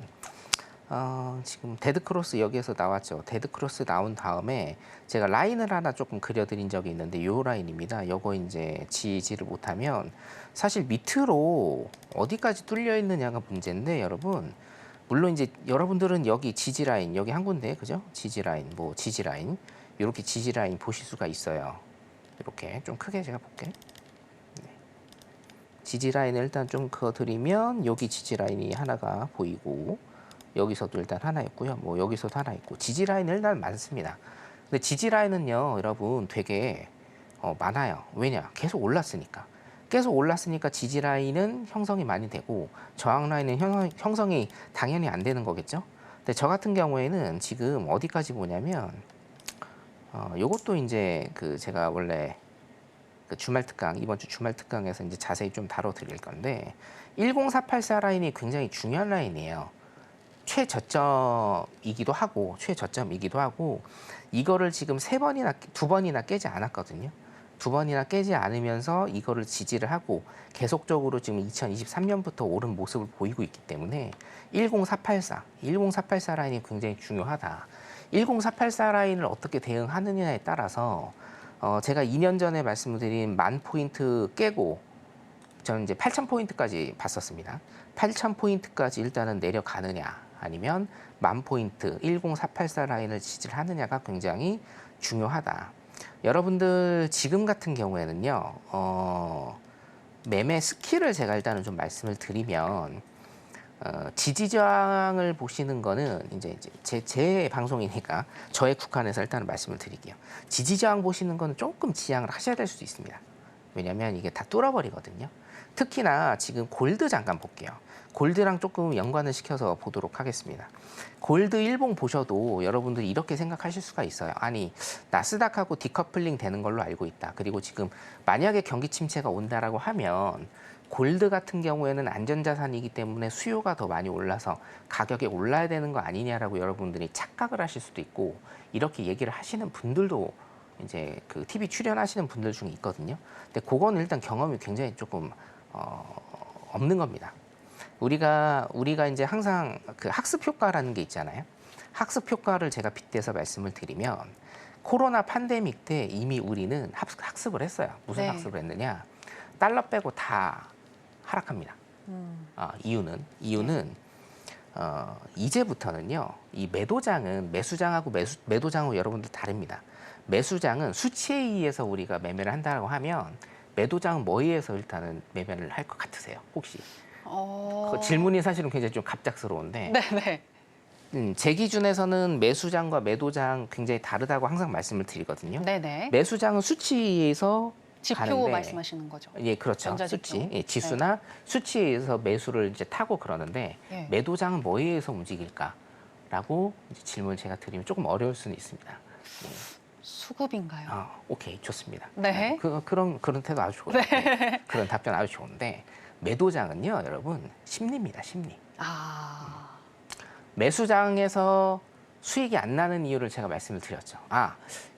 [SPEAKER 3] 지금 데드크로스 여기에서 나왔죠. 데드크로스 나온 다음에 제가 라인을 하나 조금 그려드린 적이 있는데 이 라인입니다. 요거 이제 지지를 못하면 사실 밑으로 어디까지 뚫려 있느냐가 문제인데 여러분. 물론 이제 여러분들은 여기 지지 라인 여기 한 군데 그죠? 지지 라인 지지 라인 이렇게 지지 라인 보실 수가 있어요. 이렇게 좀 크게 제가 볼게. 네. 지지 라인을 일단 좀 그어드리면 여기 지지 라인이 하나가 보이고 여기서도 일단 하나 있고요. 여기서도 하나 있고 지지 라인은 일단 많습니다. 근데 지지 라인은요, 여러분 되게 많아요. 왜냐? 계속 올랐으니까. 지지 라인은 형성이 많이 되고 저항 라인은 형성이 당연히 안 되는 거겠죠. 근데 저 같은 경우에는 지금 어디까지 보냐면 요것도 이제 제가 원래 주말 특강 이번 주 주말 특강에서 이제 자세히 좀 다뤄드릴 건데 10484 라인이 굉장히 중요한 라인이에요. 최저점이기도 하고 이거를 지금 두 번이나 깨지 않았거든요. 두 번이나 깨지 않으면서 이거를 지지를 하고 계속적으로 지금 2023년부터 오른 모습을 보이고 있기 때문에 10484 라인이 굉장히 중요하다. 10484 라인을 어떻게 대응하느냐에 따라서 제가 2년 전에 말씀드린 10,000포인트 깨고 저는 이제 8,000포인트까지 봤었습니다. 8,000포인트까지 일단은 내려가느냐 아니면 10,000포인트 10484 라인을 지지를 하느냐가 굉장히 중요하다. 여러분들 지금 같은 경우에는요. 매매 스킬을 제가 일단은 좀 말씀을 드리면 지지저항을 보시는 거는 이제 제 방송이니까 저의 국한에서 일단 말씀을 드릴게요. 지지저항 보시는 거는 조금 지양을 하셔야 될 수도 있습니다. 왜냐하면 이게 다 뚫어버리거든요. 특히나 지금 골드 잠깐 볼게요. 골드랑 조금 연관을 시켜서 보도록 하겠습니다. 골드 일봉 보셔도 여러분들이 이렇게 생각하실 수가 있어요. 아니, 나스닥하고 디커플링 되는 걸로 알고 있다. 그리고 지금 만약에 경기 침체가 온다라고 하면 골드 같은 경우에는 안전자산이기 때문에 수요가 더 많이 올라서 가격이 올라야 되는 거 아니냐라고 여러분들이 착각을 하실 수도 있고 이렇게 얘기를 하시는 분들도 이제 그 TV 출연하시는 분들 중에 있거든요. 근데 그거는 일단 경험이 굉장히 조금 없는 겁니다. 우리가 이제 항상 그 학습 효과라는 게 있잖아요. 학습 효과를 제가 빗대서 말씀을 드리면 코로나 팬데믹 때 이미 우리는 학습을 했어요. 무슨
[SPEAKER 2] 네.
[SPEAKER 3] 학습을 했느냐? 달러 빼고 다 하락합니다. 이유는 이제부터는요. 이 매도장은 매수장하고 매도장하고 여러분들 다릅니다. 매수장은 수치에 의해서 우리가 매매를 한다고 하면 매도장은 뭐에 의해서 일단은 매매를 할 것 같으세요? 혹시? 그 질문이 사실은 굉장히 좀 갑작스러운데
[SPEAKER 2] 네네.
[SPEAKER 3] 제 기준에서는 매수장과 매도장 굉장히 다르다고 항상 말씀을 드리거든요.
[SPEAKER 2] 네네.
[SPEAKER 3] 매수장은 수치에 의해서
[SPEAKER 2] 지표
[SPEAKER 3] 가는데,
[SPEAKER 2] 말씀하시는 거죠.
[SPEAKER 3] 예, 그렇죠.
[SPEAKER 2] 전자지표.
[SPEAKER 3] 수치, 예, 지수나 수치에 의해서 매수를 이제 타고 그러는데
[SPEAKER 2] 예.
[SPEAKER 3] 매도장은 뭐에 의해서 움직일까라고 이제 질문을 제가 드리면 조금 어려울 수는 있습니다.
[SPEAKER 2] 수급인가요?
[SPEAKER 3] 오케이, 좋습니다.
[SPEAKER 2] 네.
[SPEAKER 3] 그런 태도 아주 좋아요. 네, 그런 답변 아주 좋은데 매도장은요, 여러분 심리입니다, 심리. 매수장에서 수익이 안 나는 이유를 제가 말씀을 드렸죠.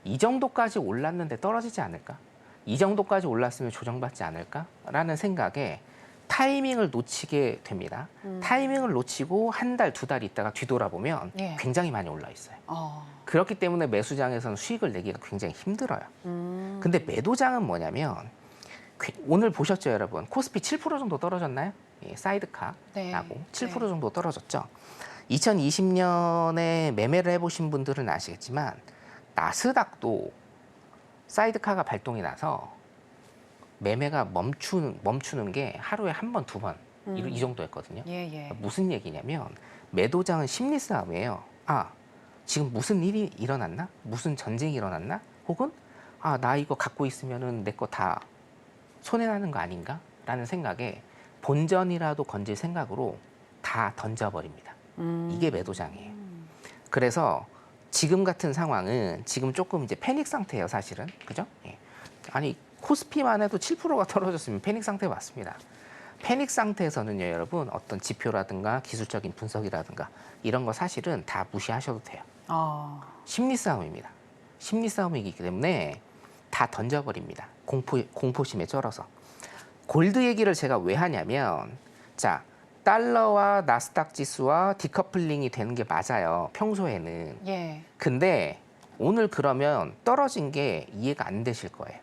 [SPEAKER 3] 이 정도까지 올랐는데 떨어지지 않을까? 이 정도까지 올랐으면 조정받지 않을까라는 생각에 타이밍을 놓치게 됩니다. 타이밍을 놓치고 한 달, 두 달 있다가 뒤돌아보면
[SPEAKER 2] 예.
[SPEAKER 3] 굉장히 많이 올라 있어요. 그렇기 때문에 매수장에서는 수익을 내기가 굉장히 힘들어요. 근데 매도장은 뭐냐면 오늘 보셨죠, 여러분? 코스피 7% 정도 떨어졌나요? 예, 사이드카라고
[SPEAKER 2] 네.
[SPEAKER 3] 7% 정도 떨어졌죠. 2020년에 매매를 해보신 분들은 아시겠지만 나스닥도 사이드카가 발동이 나서 매매가 멈추는 게 하루에 한 번, 두 번 이 정도였거든요.
[SPEAKER 2] 예.
[SPEAKER 3] 무슨 얘기냐면 매도장은 심리 싸움이에요. 지금 무슨 일이 일어났나? 무슨 전쟁이 일어났나? 혹은 나 이거 갖고 있으면은 내 거 다 손해나는 거 아닌가? 라는 생각에 본전이라도 건질 생각으로 다 던져버립니다. 이게 매도장이에요. 그래서 지금 같은 상황은 지금 조금 이제 패닉 상태예요, 사실은. 그죠? 예. 아니, 코스피만 해도 7%가 떨어졌으면 패닉 상태 맞습니다. 패닉 상태에서는요, 여러분, 어떤 지표라든가 기술적인 분석이라든가 이런 거 사실은 다 무시하셔도 돼요. 심리 싸움입니다. 심리 싸움이기 때문에 다 던져버립니다. 공포심에 쩔어서. 골드 얘기를 제가 왜 하냐면, 자, 달러와 나스닥 지수와 디커플링이 되는 게 맞아요. 평소에는.
[SPEAKER 2] 예.
[SPEAKER 3] 근데 오늘 그러면 떨어진 게 이해가 안 되실 거예요.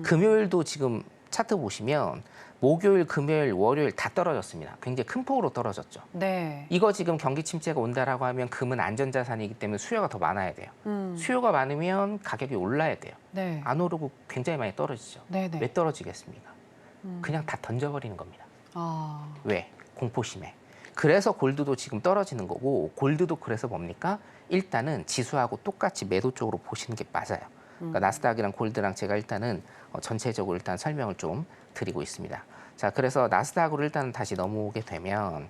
[SPEAKER 3] 금요일도 지금 차트 보시면 목요일, 금요일, 월요일 다 떨어졌습니다. 굉장히 큰 폭으로 떨어졌죠.
[SPEAKER 2] 네.
[SPEAKER 3] 이거 지금 경기 침체가 온다라고 하면 금은 안전자산이기 때문에 수요가 더 많아야 돼요. 수요가 많으면 가격이 올라야 돼요.
[SPEAKER 2] 네.
[SPEAKER 3] 안 오르고 굉장히 많이 떨어지죠.
[SPEAKER 2] 네네.
[SPEAKER 3] 왜 떨어지겠습니까? 그냥 다 던져버리는 겁니다. 왜? 공포심에. 그래서 골드도 지금 떨어지는 거고 골드도 그래서 뭡니까? 일단은 지수하고 똑같이 매도 쪽으로 보시는 게 맞아요. 그러니까 나스닥이랑 골드랑 제가 일단은 전체적으로 일단 설명을 좀 드리고 있습니다. 자, 그래서 나스닥으로 일단 다시 넘어오게 되면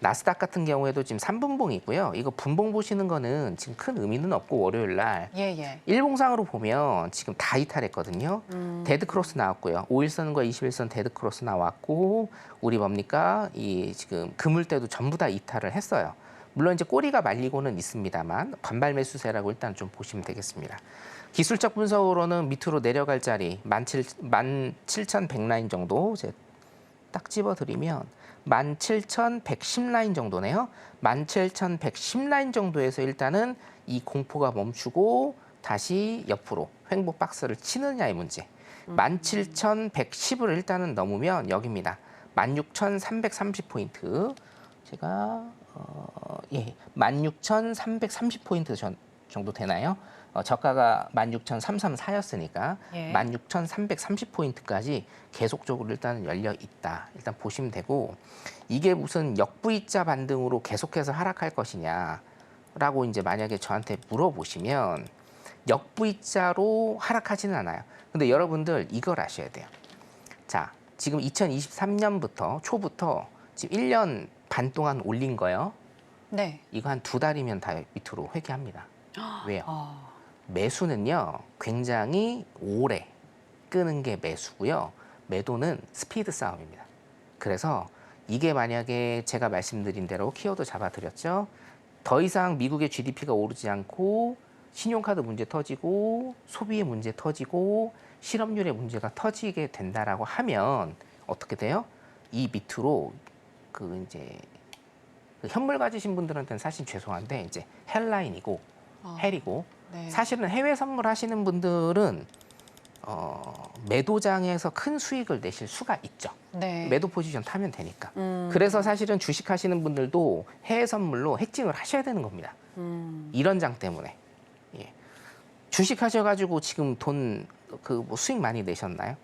[SPEAKER 3] 나스닥 같은 경우에도 지금 3분봉이 있고요. 이거 분봉 보시는 거는 지금 큰 의미는 없고 월요일 날
[SPEAKER 2] 예.
[SPEAKER 3] 일봉상으로 보면 지금 다 이탈했거든요. 데드 크로스 나왔고요. 5일선과 21선 데드 크로스 나왔고 우리 뭡니까? 이 지금 그물대도 전부 다 이탈을 했어요. 물론 이제 꼬리가 말리고는 있습니다만 반발 매수세라고 일단 좀 보시면 되겠습니다. 기술적 분석으로는 밑으로 내려갈 자리 17,100 라인 정도 제가 딱 집어드리면 17,110 라인 정도네요. 17,110 라인 정도에서 일단은 이 공포가 멈추고 다시 옆으로 횡보 박스를 치느냐의 문제. 17,110을 일단은 넘으면 여기입니다. 16,330포인트. 제가 16,330포인트 정도 되나요? 저가가 16,334였으니까
[SPEAKER 2] 예.
[SPEAKER 3] 16,330포인트까지 계속적으로 일단 열려 있다. 일단 보시면 되고, 이게 무슨 역V자 반등으로 계속해서 하락할 것이냐라고 이제 만약에 저한테 물어보시면 역V자로 하락하지는 않아요. 근데 여러분들 이걸 아셔야 돼요. 자, 지금 2023년부터 초부터 지금 1년 반 동안 올린 거요.
[SPEAKER 2] 네.
[SPEAKER 3] 이거 한 2달이면 다 밑으로 회귀합니다. 왜요?
[SPEAKER 2] 아,
[SPEAKER 3] 매수는요, 굉장히 오래 끄는 게 매수고요. 매도는 스피드 싸움입니다. 그래서 이게 만약에 제가 말씀드린 대로 키워드 잡아드렸죠. 더 이상 미국의 GDP가 오르지 않고 신용카드 문제 터지고 소비의 문제 터지고 실업률의 문제가 터지게 된다라고 하면 어떻게 돼요? 이 밑으로 이제 현물 가지신 분들한테는 사실 죄송한데 이제 헬라인이고 헬이고
[SPEAKER 2] 네.
[SPEAKER 3] 사실은 해외 선물 하시는 분들은 매도장에서 큰 수익을 내실 수가 있죠.
[SPEAKER 2] 네.
[SPEAKER 3] 매도 포지션 타면 되니까. 그래서 사실은 주식 하시는 분들도 해외 선물로 해칭을 하셔야 되는 겁니다. 이런 장 때문에. 예. 주식 하셔가지고 지금 돈 뭐 수익 많이 내셨나요?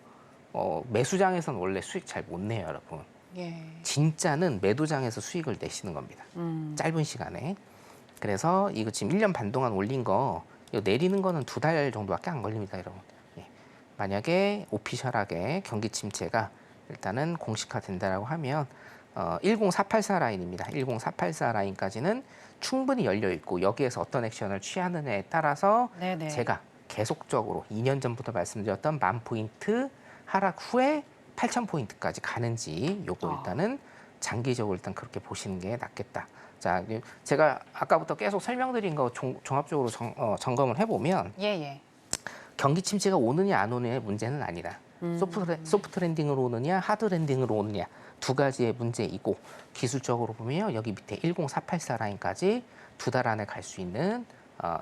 [SPEAKER 3] 매수장에서는 원래 수익 잘 못 내요, 여러분.
[SPEAKER 2] 예.
[SPEAKER 3] 진짜는 매도장에서 수익을 내시는 겁니다. 짧은 시간에. 그래서 이거 지금 1년 반 동안 올린 거 이거 내리는 거는 2달 정도밖에 안 걸립니다, 여러분. 예. 만약에 오피셜하게 경기 침체가 일단은 공식화 된다라고 하면 10484 라인입니다. 10484 라인까지는 충분히 열려 있고 여기에서 어떤 액션을 취하느냐에 따라서
[SPEAKER 2] 네네.
[SPEAKER 3] 제가 계속적으로 2년 전부터 말씀드렸던 10,000포인트 하락 후에 8,000포인트까지 가는지 요거 일단은 장기적으로 일단 그렇게 보시는 게 낫겠다. 자, 제가 아까부터 계속 설명드린 거 종합적으로 점검을 해보면
[SPEAKER 2] 예.
[SPEAKER 3] 경기 침체가 오느냐 안 오느냐의 문제는 아니다. 소프트 랜딩으로 오느냐 하드 랜딩으로 오느냐 두 가지의 문제이고 기술적으로 보면 여기 밑에 10484 라인까지 2달 안에 갈 수 있는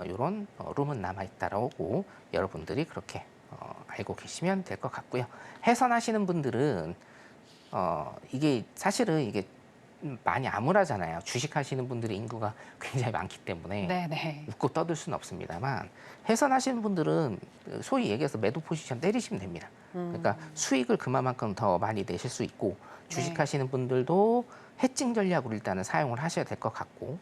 [SPEAKER 3] 이런 룸은 남아있다라고 여러분들이 그렇게 알고 계시면 될 것 같고요. 해선하시는 분들은 이게 사실은 이게 많이 암울하잖아요. 주식하시는 분들의 인구가 굉장히 많기 때문에
[SPEAKER 2] 네네.
[SPEAKER 3] 웃고 떠들 수는 없습니다만 해선하시는 분들은 소위 얘기해서 매도 포지션 때리시면 됩니다. 그러니까 수익을 그만큼 더 많이 내실 수 있고 주식하시는 분들도 해칭 전략으로 일단은 사용을 하셔야 될 것 같고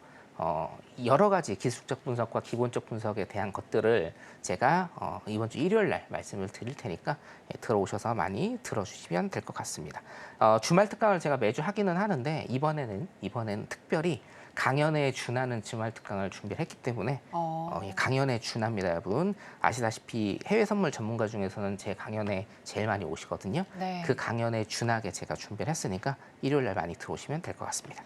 [SPEAKER 3] 여러 가지 기술적 분석과 기본적 분석에 대한 것들을 제가 이번 주 일요일 날 말씀을 드릴 테니까 들어오셔서 많이 들어주시면 될 것 같습니다. 주말 특강을 제가 매주 하기는 하는데 이번에는 특별히 강연에 준하는 주말 특강을 준비를 했기 때문에 강연에 준합니다, 여러분. 아시다시피 해외 선물 전문가 중에서는 제 강연에 제일 많이 오시거든요.
[SPEAKER 2] 네.
[SPEAKER 3] 그 강연에 준하게 제가 준비를 했으니까 일요일 날 많이 들어오시면 될 것 같습니다.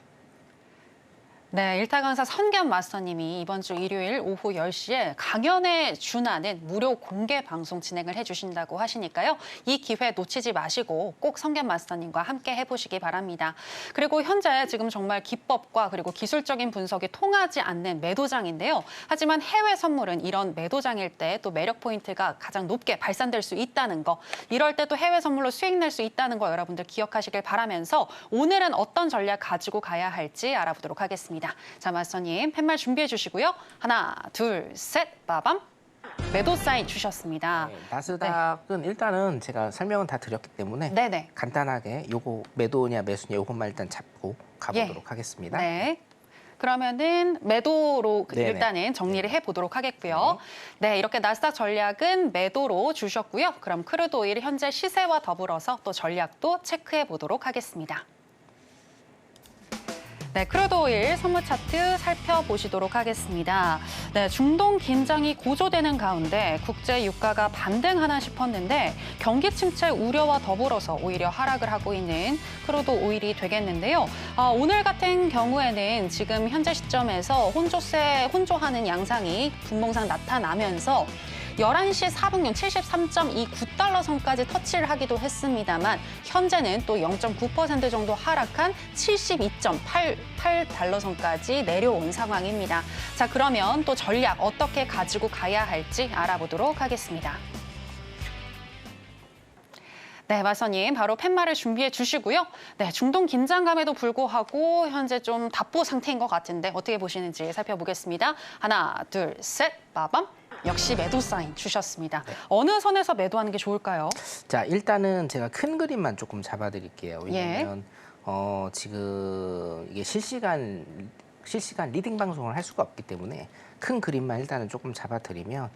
[SPEAKER 2] 네, 일타 강사 선겸 마스터님이 이번 주 일요일 오후 10시에 강연에 준하는 무료 공개 방송 진행을 해주신다고 하시니까요. 이 기회 놓치지 마시고 꼭 선겸 마스터님과 함께 해보시기 바랍니다. 그리고 현재 지금 정말 기법과 그리고 기술적인 분석이 통하지 않는 매도장인데요. 하지만 해외 선물은 이런 매도장일 때 또 매력 포인트가 가장 높게 발산될 수 있다는 거. 이럴 때 또 해외 선물로 수익 낼 수 있다는 거 여러분들 기억하시길 바라면서 오늘은 어떤 전략 가지고 가야 할지 알아보도록 하겠습니다. 자, 마스터님 팻말 준비해 주시고요. 하나, 둘, 셋, 빠밤. 매도 사인 주셨습니다.
[SPEAKER 3] 네, 나스닥은 일단은 제가 설명은 다 드렸기 때문에
[SPEAKER 2] 네네.
[SPEAKER 3] 간단하게 요거 매도냐 매수냐 요것만 일단 잡고 가보도록 하겠습니다.
[SPEAKER 2] 네. 그러면은 매도로
[SPEAKER 3] 네네.
[SPEAKER 2] 일단은 정리를 해보도록 하겠고요. 네, 이렇게 나스닥 전략은 매도로 주셨고요. 그럼 크루드 오일 현재 시세와 더불어서 또 전략도 체크해 보도록 하겠습니다. 네, 크루드 오일 선물 차트 살펴보시도록 하겠습니다. 네, 중동 긴장이 고조되는 가운데 국제 유가가 반등하나 싶었는데 경기 침체 우려와 더불어서 오히려 하락을 하고 있는 크루드 오일이 되겠는데요. 오늘 같은 경우에는 지금 현재 시점에서 혼조하는 양상이 분봉상 나타나면서 11시 4분경 73.29달러 선까지 터치를 하기도 했습니다만 현재는 또 0.9% 정도 하락한 72.88달러 선까지 내려온 상황입니다. 자, 그러면 또 전략 어떻게 가지고 가야 할지 알아보도록 하겠습니다. 네, 마선님 바로 팻말을 준비해 주시고요. 네, 중동 긴장감에도 불구하고 현재 좀 답보 상태인 것 같은데 어떻게 보시는지 살펴보겠습니다. 하나, 둘, 셋, 빠밤. 역시 매도 사인 주셨습니다. 어느 선에서 매도하는 게 좋을까요?
[SPEAKER 3] 자, 일단은 제가 큰 그림만 조금 잡아드릴게요. 왜냐하면 지금 이게 실시간 리딩 방송을 할 수가 없기 때문에 큰 그림만 일단은 조금 잡아드리면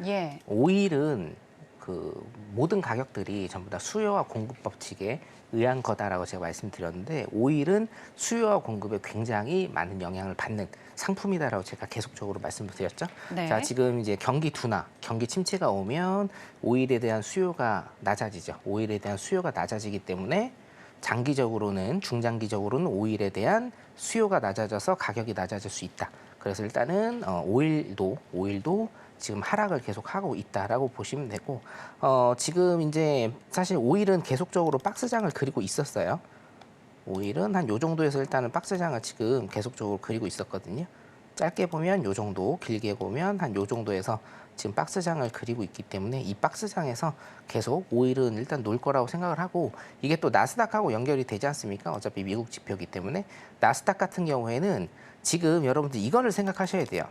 [SPEAKER 3] 오일은 그 모든 가격들이 전부 다 수요와 공급 법칙에 의한 거다라고 제가 말씀드렸는데 오일은 수요와 공급에 굉장히 많은 영향을 받는 상품이다라고 제가 계속적으로 말씀을 드렸죠.
[SPEAKER 2] 네.
[SPEAKER 3] 자, 지금 이제 경기 둔화, 경기 침체가 오면 오일에 대한 수요가 낮아지죠. 오일에 대한 수요가 낮아지기 때문에 장기적으로는 중장기적으로는 오일에 대한 수요가 낮아져서 가격이 낮아질 수 있다. 그래서 일단은 오일도 지금 하락을 계속하고 있다라고 보시면 되고 지금 이제 사실 오일은 계속적으로 박스장을 그리고 있었어요. 오일은 한 요 정도에서 일단은 박스장을 지금 계속적으로 그리고 있었거든요. 짧게 보면 요 정도, 길게 보면 한 요 정도에서 지금 박스장을 그리고 있기 때문에 이 박스장에서 계속 오일은 일단 놀 거라고 생각을 하고 이게 또 나스닥하고 연결이 되지 않습니까? 어차피 미국 지표이기 때문에 나스닥 같은 경우에는 지금 여러분들 이거를 생각하셔야 돼요.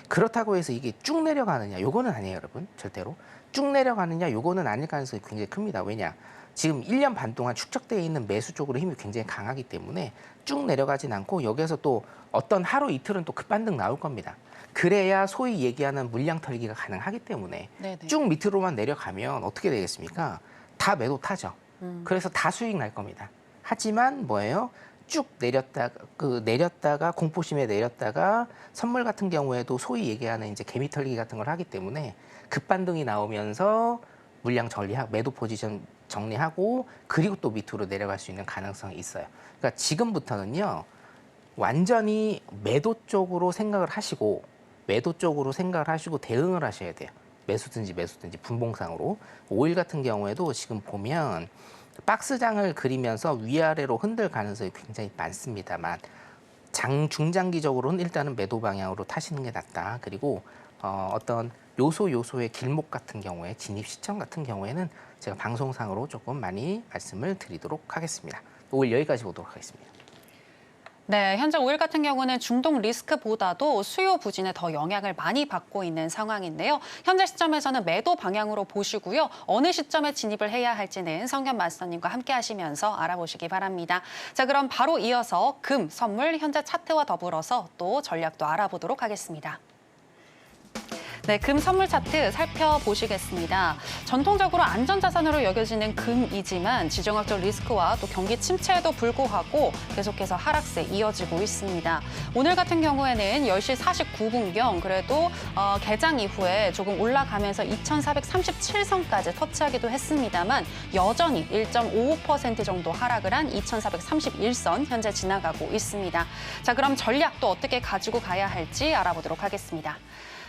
[SPEAKER 3] 그렇다고 해서 이게 쭉 내려가느냐? 요거는 아니에요, 여러분. 절대로. 쭉 내려가느냐? 요거는 아닐 가능성이 굉장히 큽니다. 왜냐? 지금 1년 반 동안 축적되어 있는 매수 쪽으로 힘이 굉장히 강하기 때문에 쭉 내려가진 않고 여기에서 또 어떤 하루 이틀은 또 급반등 나올 겁니다. 그래야 소위 얘기하는 물량 털기가 가능하기 때문에 쭉 밑으로만 내려가면 어떻게 되겠습니까? 다 매도 타죠. 그래서 다 수익 날 겁니다. 하지만 뭐예요? 쭉 내렸다가 공포심에 내렸다가 선물 같은 경우에도 소위 얘기하는 이제 개미 털기 같은 걸 하기 때문에 급반등이 나오면서 물량 정리하고 매도 포지션 정리하고 그리고 또 밑으로 내려갈 수 있는 가능성이 있어요. 그러니까 지금부터는요. 완전히 매도 쪽으로 생각을 하시고 대응을 하셔야 돼요. 매수든지 분봉상으로. 오일 같은 경우에도 지금 보면 박스장을 그리면서 위아래로 흔들 가능성이 굉장히 많습니다만 중장기적으로는 일단은 매도 방향으로 타시는 게 낫다. 그리고 어떤 요소의 길목 같은 경우에 진입 시점 같은 경우에는 제가 방송상으로 조금 많이 말씀을 드리도록 하겠습니다. 오일 여기까지 보도록 하겠습니다.
[SPEAKER 2] 네, 현재 오일 같은 경우는 중동 리스크보다도 수요 부진에 더 영향을 많이 받고 있는 상황인데요. 현재 시점에서는 매도 방향으로 보시고요. 어느 시점에 진입을 해야 할지는 성현 마스터님과 함께 하시면서 알아보시기 바랍니다. 자, 그럼 바로 이어서 금, 선물, 현재 차트와 더불어서 또 전략도 알아보도록 하겠습니다. 네, 금 선물 차트 살펴보시겠습니다. 전통적으로 안전자산으로 여겨지는 금이지만 지정학적 리스크와 또 경기 침체에도 불구하고 계속해서 하락세 이어지고 있습니다. 오늘 같은 경우에는 10시 49분경 그래도 개장 이후에 조금 올라가면서 2,437선까지 터치하기도 했습니다만 여전히 1.55% 정도 하락을 한 2,431선 현재 지나가고 있습니다. 자, 그럼 전략도 어떻게 가지고 가야 할지 알아보도록 하겠습니다.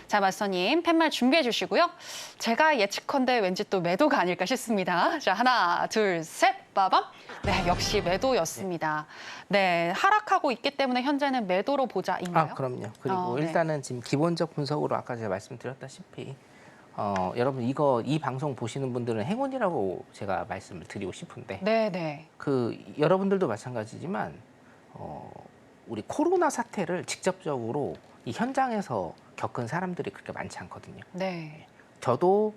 [SPEAKER 2] 자, 마스터님, 팻말 준비해 주시고요. 제가 예측컨대 왠지 또 매도가 아닐까 싶습니다. 자, 하나, 둘, 셋, 빠밤. 네, 역시 매도였습니다. 네, 하락하고 있기 때문에 현재는 매도로 보자인가요?
[SPEAKER 3] 그럼요. 그리고
[SPEAKER 2] 네.
[SPEAKER 3] 일단은 지금 기본적 분석으로 아까 제가 말씀드렸다시피 여러분 이 방송 보시는 분들은 행운이라고 제가 말씀을 드리고 싶은데
[SPEAKER 2] 네.
[SPEAKER 3] 여러분들도 마찬가지지만 우리 코로나 사태를 직접적으로 이 현장에서 겪은 사람들이 그렇게 많지 않거든요.
[SPEAKER 2] 네.
[SPEAKER 3] 저도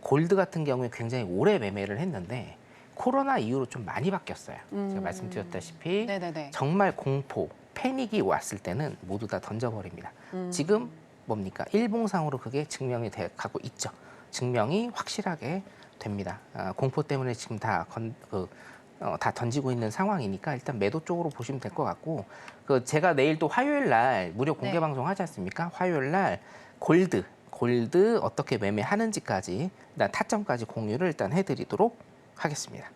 [SPEAKER 3] 골드 같은 경우에 굉장히 오래 매매를 했는데 코로나 이후로 좀 많이 바뀌었어요. 제가 말씀드렸다시피
[SPEAKER 2] 네네네.
[SPEAKER 3] 정말 공포, 패닉이 왔을 때는 모두 다 던져버립니다. 지금 뭡니까? 일봉상으로 그게 증명이 가고 있죠. 증명이 확실하게 됩니다. 공포 때문에 지금 다 던지고 있는 상황이니까 일단 매도 쪽으로 보시면 될 것 같고 제가 내일 또 화요일 날 무료 공개 방송 하지 않습니까? 화요일 날 골드 어떻게 매매하는지까지 일단 타점까지 공유를 일단 해드리도록 하겠습니다.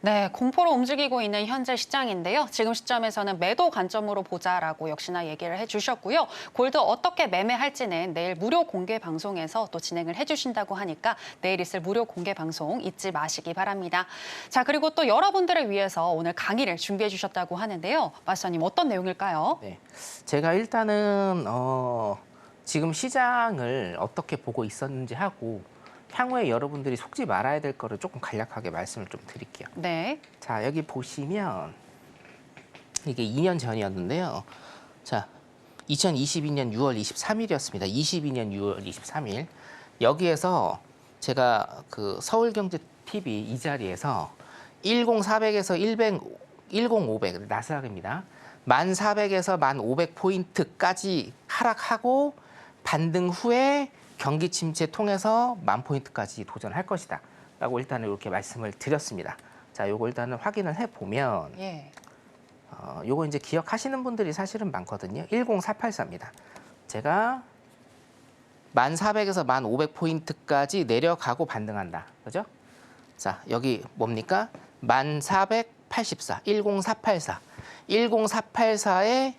[SPEAKER 2] 네, 공포로 움직이고 있는 현재 시장인데요. 지금 시점에서는 매도 관점으로 보자라고 역시나 얘기를 해주셨고요. 골드 어떻게 매매할지는 내일 무료 공개 방송에서 또 진행을 해주신다고 하니까 내일 있을 무료 공개 방송 잊지 마시기 바랍니다. 자, 그리고 또 여러분들을 위해서 오늘 강의를 준비해 주셨다고 하는데요. 마스터님 어떤 내용일까요?
[SPEAKER 3] 네, 제가 일단은 지금 시장을 어떻게 보고 있었는지 하고 향후에 여러분들이 속지 말아야 될 거를 조금 간략하게 말씀을 좀 드릴게요.
[SPEAKER 2] 네.
[SPEAKER 3] 자, 여기 보시면 이게 2년 전이었는데요. 자, 2022년 6월 23일이었습니다. 22년 6월 23일. 여기에서 제가 그 서울경제TV 이 자리에서 10400에서 10500 나스닥입니다. 1400에서 1500포인트까지 하락하고 반등 후에 경기 침체 통해서 10,000포인트까지 도전할 것이다 라고 일단은 이렇게 말씀을 드렸습니다. 자, 요거 일단은 확인을 해보면
[SPEAKER 2] 예.
[SPEAKER 3] 요거 이제 기억하시는 분들이 사실은 많거든요. 10484입니다. 제가 1400에서 1500포인트까지 내려가고 반등한다. 그죠? 자, 여기 뭡니까? 1484, 10484. 10484에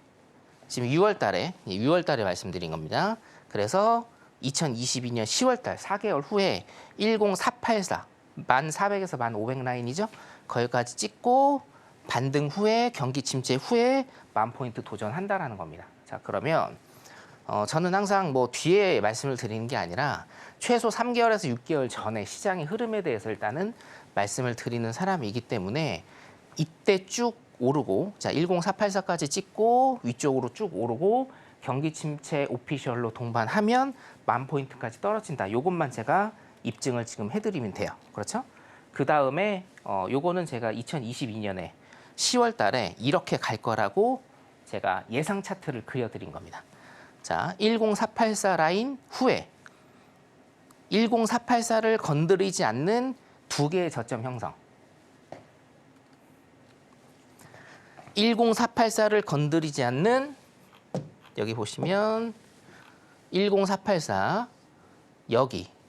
[SPEAKER 3] 지금 6월 달에 말씀드린 겁니다. 그래서 2022년 10월 달 4개월 후에 10484, 1400에서 1500 라인이죠. 거기까지 찍고 반등 후에 경기 침체 후에 10,000포인트 도전한다라는 겁니다. 자, 그러면 저는 항상 뭐 뒤에 말씀을 드리는 게 아니라 최소 3개월에서 6개월 전에 시장의 흐름에 대해서 일단은 말씀을 드리는 사람이기 때문에 이때 쭉 오르고 자 10484까지 찍고 위쪽으로 쭉 오르고 경기 침체 오피셜로 동반하면 10,000포인트까지 떨어진다. 요것만 제가 입증을 지금 해드리면 돼요. 그렇죠? 그 다음에 요거는 제가 2022년에 10월 달에 이렇게 갈 거라고 제가 예상 차트를 그려드린 겁니다. 자, 10484 라인 후에 10484를 건드리지 않는 두 개의 저점 형성. 10484를 건드리지 않는 여기 보시면 10484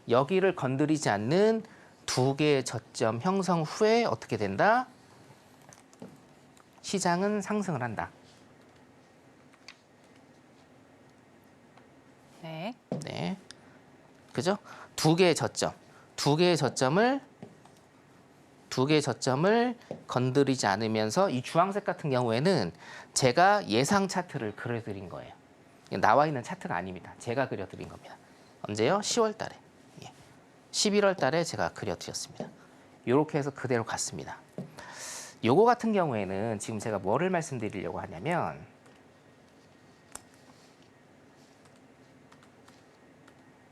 [SPEAKER 3] 여기를 건드리지 않는 두 개의 저점 형성 후에 어떻게 된다? 시장은 상승을 한다.
[SPEAKER 2] 네.
[SPEAKER 3] 네. 그죠? 두 개의 저점을 건드리지 않으면서 이 주황색 같은 경우에는 제가 예상 차트를 그려드린 거예요. 나와 있는 차트가 아닙니다. 제가 그려드린 겁니다. 언제요? 10월 달에. 11월 달에 제가 그려드렸습니다. 이렇게 해서 그대로 갔습니다. 요거 같은 경우에는 지금 제가 뭐를 말씀드리려고 하냐면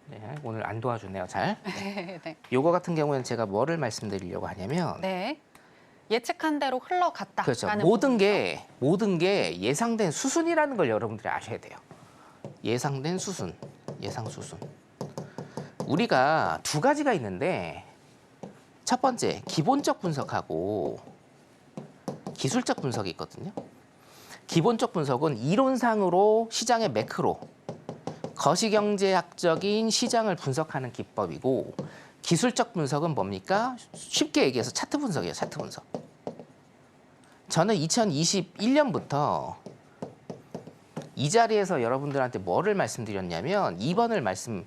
[SPEAKER 3] 네, 오늘 안 도와주네요, 잘.
[SPEAKER 2] 네. 네.
[SPEAKER 3] 요거 같은 경우에는 제가 뭐를 말씀드리려고 하냐면
[SPEAKER 2] 네. 예측한 대로 흘러갔다.
[SPEAKER 3] 그렇죠. 모든 게 예상된 수순이라는 걸 여러분들이 아셔야 돼요. 예상된 수순, 예상 수순. 우리가 두 가지가 있는데 첫 번째 기본적 분석하고 기술적 분석이 있거든요. 기본적 분석은 이론상으로 시장의 매크로, 거시경제학적인 시장을 분석하는 기법이고 기술적 분석은 뭡니까? 쉽게 얘기해서 차트 분석이에요. 차트 분석. 저는 2021년부터 이 자리에서 여러분들한테 뭐를 말씀드렸냐면 2번을 말씀을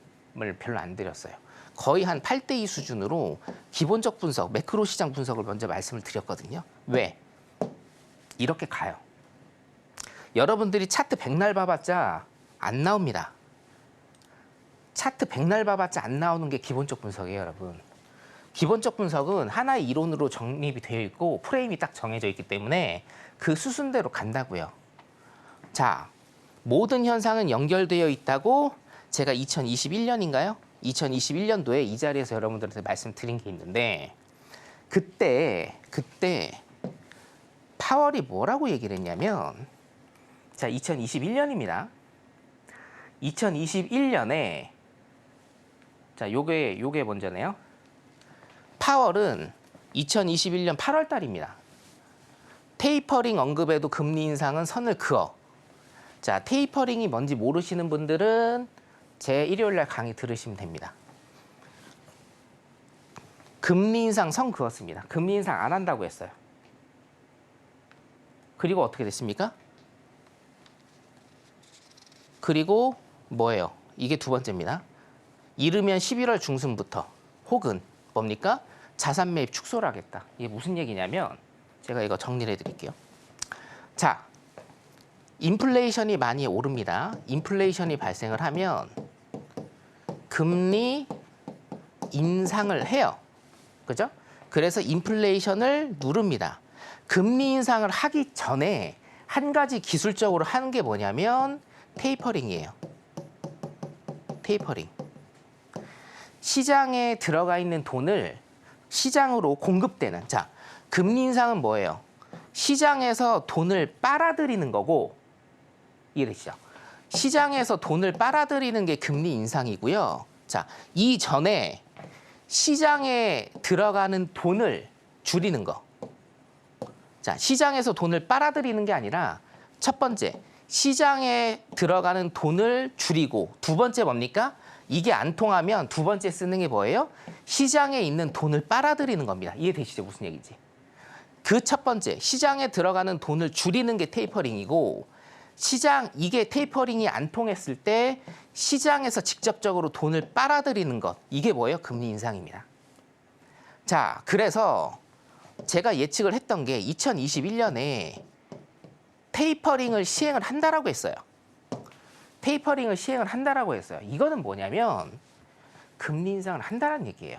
[SPEAKER 3] 별로 안 드렸어요. 거의 한 8대2 수준으로 기본적 분석, 매크로 시장 분석을 먼저 말씀을 드렸거든요. 왜? 이렇게 가요. 여러분들이 차트 백날 봐봤자 안 나옵니다. 차트 백날 봐봤자 안 나오는 게 기본적 분석이에요, 여러분. 기본적 분석은 하나의 이론으로 정립이 되어 있고 프레임이 딱 정해져 있기 때문에 그 수순대로 간다고요. 자, 모든 현상은 연결되어 있다고 제가 2021년인가요? 2021년도에 이 자리에서 여러분들한테 말씀드린 게 있는데 그때 파월이 뭐라고 얘기를 했냐면 자, 2021년입니다. 2021년에 자, 요게 먼저네요. 파월은 2021년 8월 달입니다. 테이퍼링 언급에도 금리 인상은 선을 그어. 자, 테이퍼링이 뭔지 모르시는 분들은 제 일요일 날 강의 들으시면 됩니다. 금리 인상 선 그었습니다. 금리 인상 안 한다고 했어요. 그리고 어떻게 됐습니까? 그리고 뭐예요? 이게 두 번째입니다. 이르면 11월 중순부터 혹은 뭡니까? 자산 매입 축소를 하겠다. 이게 무슨 얘기냐면 제가 이거 정리를 해드릴게요. 자, 인플레이션이 많이 오릅니다. 인플레이션이 발생을 하면 금리 인상을 해요. 그죠? 그래서 인플레이션을 누릅니다. 금리 인상을 하기 전에 한 가지 기술적으로 하는 게 뭐냐면 테이퍼링이에요. 테이퍼링. 시장에 들어가 있는 돈을 시장으로 공급되는. 자, 금리 인상은 뭐예요? 시장에서 돈을 빨아들이는 거고, 이해되시죠? 시장에서 돈을 빨아들이는 게 금리 인상이고요. 자, 이전에 시장에 들어가는 돈을 줄이는 거. 자, 시장에서 돈을 빨아들이는 게 아니라 첫 번째, 시장에 들어가는 돈을 줄이고 두 번째 뭡니까? 이게 안 통하면 두 번째 쓰는 게 뭐예요? 시장에 있는 돈을 빨아들이는 겁니다. 이해되시죠? 무슨 얘기인지. 그 첫 번째, 시장에 들어가는 돈을 줄이는 게 테이퍼링이고 이게 테이퍼링이 안 통했을 때 시장에서 직접적으로 돈을 빨아들이는 것. 이게 뭐예요? 금리 인상입니다. 자, 그래서 제가 예측을 했던 게 2021년에 테이퍼링을 시행을 한다라고 했어요. 테이퍼링을 시행을 한다라고 했어요. 이거는 뭐냐면 금리 인상을 한다는 얘기예요.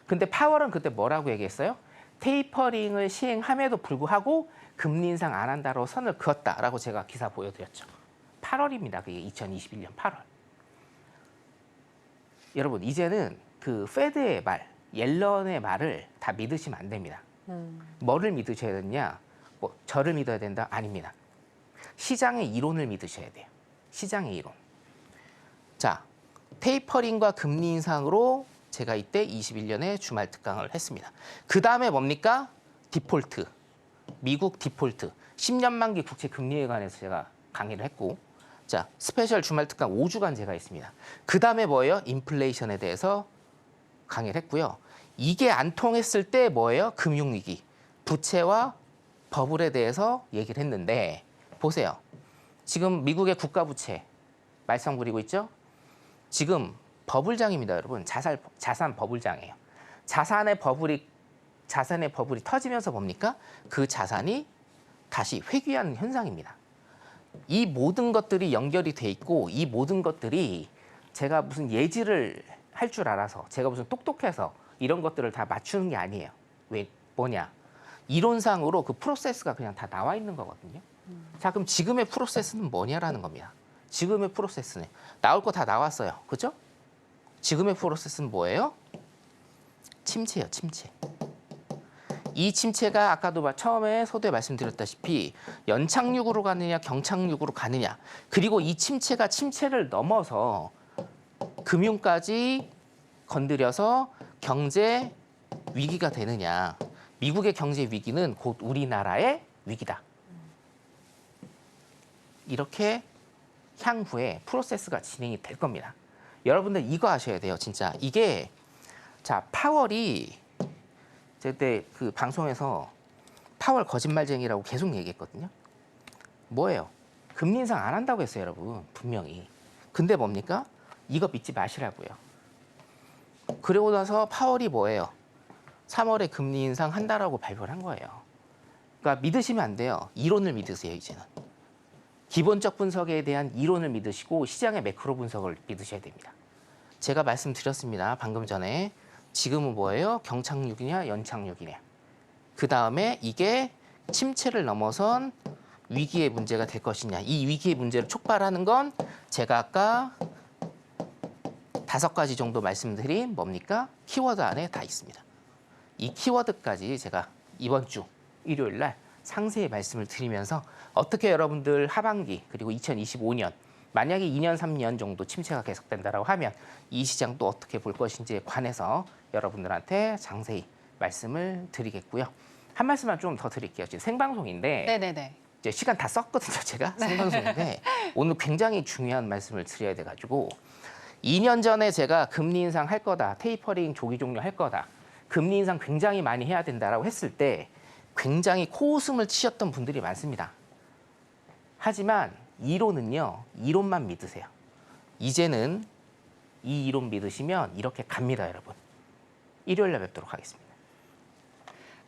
[SPEAKER 3] 근데 파월은 그때 뭐라고 얘기했어요? 테이퍼링을 시행함에도 불구하고 금리 인상 안 한다로 선을 그었다라고 제가 기사 보여드렸죠. 8월입니다. 그게 2021년 8월. 여러분 이제는 그 페드의 말, 옐런의 말을 다 믿으시면 안 됩니다. 뭐를 믿으셔야 되냐? 뭐 저를 믿어야 된다? 아닙니다. 시장의 이론을 믿으셔야 돼요. 시장의 이론. 자, 테이퍼링과 금리 인상으로 제가 이때 21년에 주말 특강을 했습니다. 그 다음에 뭡니까? 디폴트. 미국 디폴트. 10년 만기 국채 금리에 관해서 제가 강의를 했고, 자, 스페셜 주말 특강 5주간 제가 했습니다. 그 다음에 뭐예요? 인플레이션에 대해서 강의를 했고요. 이게 안 통했을 때 뭐예요? 금융위기. 부채와 버블에 대해서 얘기를 했는데, 보세요. 지금 미국의 국가부채 말썽 부리고 있죠? 지금 버블장입니다, 여러분. 자산 버블장이에요. 자산의 버블이 터지면서 뭡니까? 그 자산이 다시 회귀하는 현상입니다. 이 모든 것들이 연결이 돼 있고 이 모든 것들이 제가 무슨 예지를 할 줄 알아서 제가 무슨 똑똑해서 이런 것들을 다 맞추는 게 아니에요. 왜 뭐냐? 이론상으로 그 프로세스가 그냥 다 나와 있는 거거든요. 자, 그럼 지금의 프로세스는 뭐냐라는 겁니다. 지금의 프로세스는 나올 거 다 나왔어요. 그죠? 지금의 프로세스는 뭐예요? 침체예요, 침체. 이 침체가 아까도 처음에 서두에 말씀드렸다시피 연착륙으로 가느냐 경착륙으로 가느냐, 그리고 이 침체가 침체를 넘어서 금융까지 건드려서 경제 위기가 되느냐. 미국의 경제 위기는 곧 우리나라의 위기다. 이렇게 향후에 프로세스가 진행이 될 겁니다. 여러분들 이거 아셔야 돼요. 진짜 이게 자, 파월이 그때 그 방송에서 파월 거짓말쟁이라고 계속 얘기했거든요. 뭐예요? 금리 인상 안 한다고 했어요, 여러분. 분명히. 근데 뭡니까? 이거 믿지 마시라고요. 그러고 나서 파월이 뭐예요? 3월에 금리 인상 한다라고 발표를 한 거예요. 그러니까 믿으시면 안 돼요. 이론을 믿으세요, 이제는. 기본적 분석에 대한 이론을 믿으시고 시장의 매크로 분석을 믿으셔야 됩니다. 제가 말씀드렸습니다. 방금 전에. 지금은 뭐예요? 경착륙이냐 연착륙이냐. 그 다음에 이게 침체를 넘어선 위기의 문제가 될 것이냐. 이 위기의 문제를 촉발하는 건 제가 아까 5가지 정도 말씀드린 뭡니까? 키워드 안에 다 있습니다. 이 키워드까지 제가 이번 주 일요일 날 상세히 말씀을 드리면서 어떻게 여러분들 하반기 그리고 2025년 만약에 2년, 3년 정도 침체가 계속된다고 하면 이 시장 또 어떻게 볼 것인지에 관해서 여러분들한테 자세히 말씀을 드리겠고요. 한 말씀만 좀 더 드릴게요. 지금 생방송인데
[SPEAKER 2] 네네네.
[SPEAKER 3] 이제 시간 다 썼거든요, 제가. 생방송인데 오늘 굉장히 중요한 말씀을 드려야 돼가지고 2년 전에 제가 금리 인상 할 거다, 테이퍼링 조기 종료할 거다. 금리 인상 굉장히 많이 해야 된다라고 했을 때 굉장히 코웃음을 치셨던 분들이 많습니다. 하지만 이론은요, 이론만 믿으세요. 이제는 이 이론 믿으시면 이렇게 갑니다, 여러분. 일요일에 뵙도록 하겠습니다.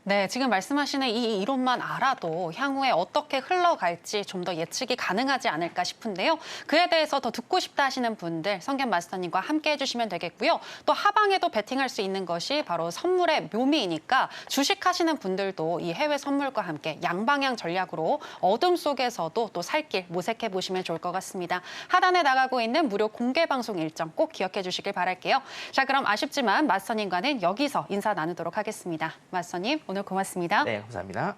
[SPEAKER 2] 네, 지금 말씀하시는 이 이론만 알아도 향후에 어떻게 흘러갈지 좀 더 예측이 가능하지 않을까 싶은데요. 그에 대해서 더 듣고 싶다 하시는 분들 성견 마스터님과 함께 해주시면 되겠고요. 또 하방에도 베팅할 수 있는 것이 바로 선물의 묘미이니까 주식하시는 분들도 이 해외 선물과 함께 양방향 전략으로 어둠 속에서도 또 살 길 모색해 보시면 좋을 것 같습니다. 하단에 나가고 있는 무료 공개 방송 일정 꼭 기억해 주시길 바랄게요. 자, 그럼 아쉽지만 마스터님과는 여기서 인사 나누도록 하겠습니다. 마스터님, 오늘 고맙습니다.
[SPEAKER 3] 네, 감사합니다.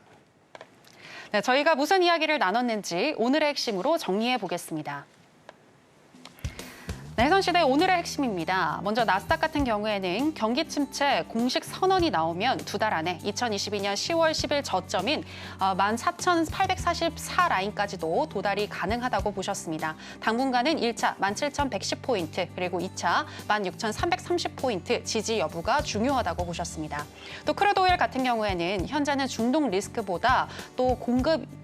[SPEAKER 2] 네, 저희가 무슨 이야기를 나눴는지 오늘의 핵심으로 정리해 보겠습니다. 네, 해선시대 오늘의 핵심입니다. 먼저 나스닥 같은 경우에는 경기 침체 공식 선언이 나오면 두 달 안에 2022년 10월 10일 저점인 14,844 라인까지도 도달이 가능하다고 보셨습니다. 당분간은 1차 17,110포인트 그리고 2차 16,330포인트 지지 여부가 중요하다고 보셨습니다. 또 크루드 오일 같은 경우에는 현재는 중동 리스크보다 또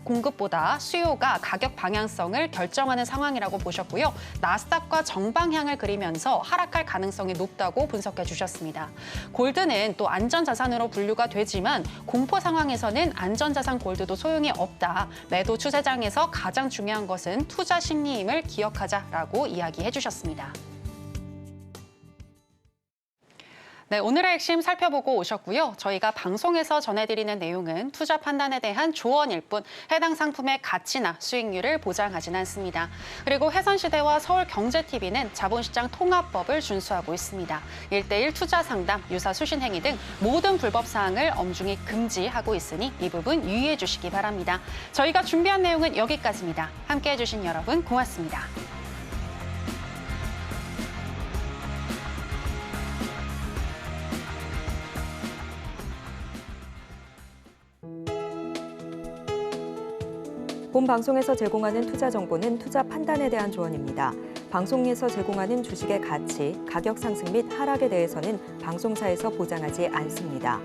[SPEAKER 2] 공급보다 수요가 가격 방향성을 결정하는 상황이라고 보셨고요. 나스닥과 정방향을 그리면서 하락할 가능성이 높다고 분석해 주셨습니다. 골드는 또 안전자산으로 분류가 되지만 공포 상황에서는 안전자산 골드도 소용이 없다. 매도 추세장에서 가장 중요한 것은 투자 심리임을 기억하자라고 이야기해 주셨습니다. 네, 오늘의 핵심 살펴보고 오셨고요. 저희가 방송에서 전해드리는 내용은 투자 판단에 대한 조언일 뿐 해당 상품의 가치나 수익률을 보장하진 않습니다. 그리고 해선시대와 서울경제TV는 자본시장 통합법을 준수하고 있습니다. 1:1 투자 상담, 유사 수신 행위 등 모든 불법 사항을 엄중히 금지하고 있으니 이 부분 유의해 주시기 바랍니다. 저희가 준비한 내용은 여기까지입니다. 함께해 주신 여러분 고맙습니다.
[SPEAKER 1] 본 방송에서 제공하는 투자 정보는 투자 판단에 대한 조언입니다. 방송에서 제공하는 주식의 가치, 가격 상승 및 하락에 대해서는 방송사에서 보장하지 않습니다.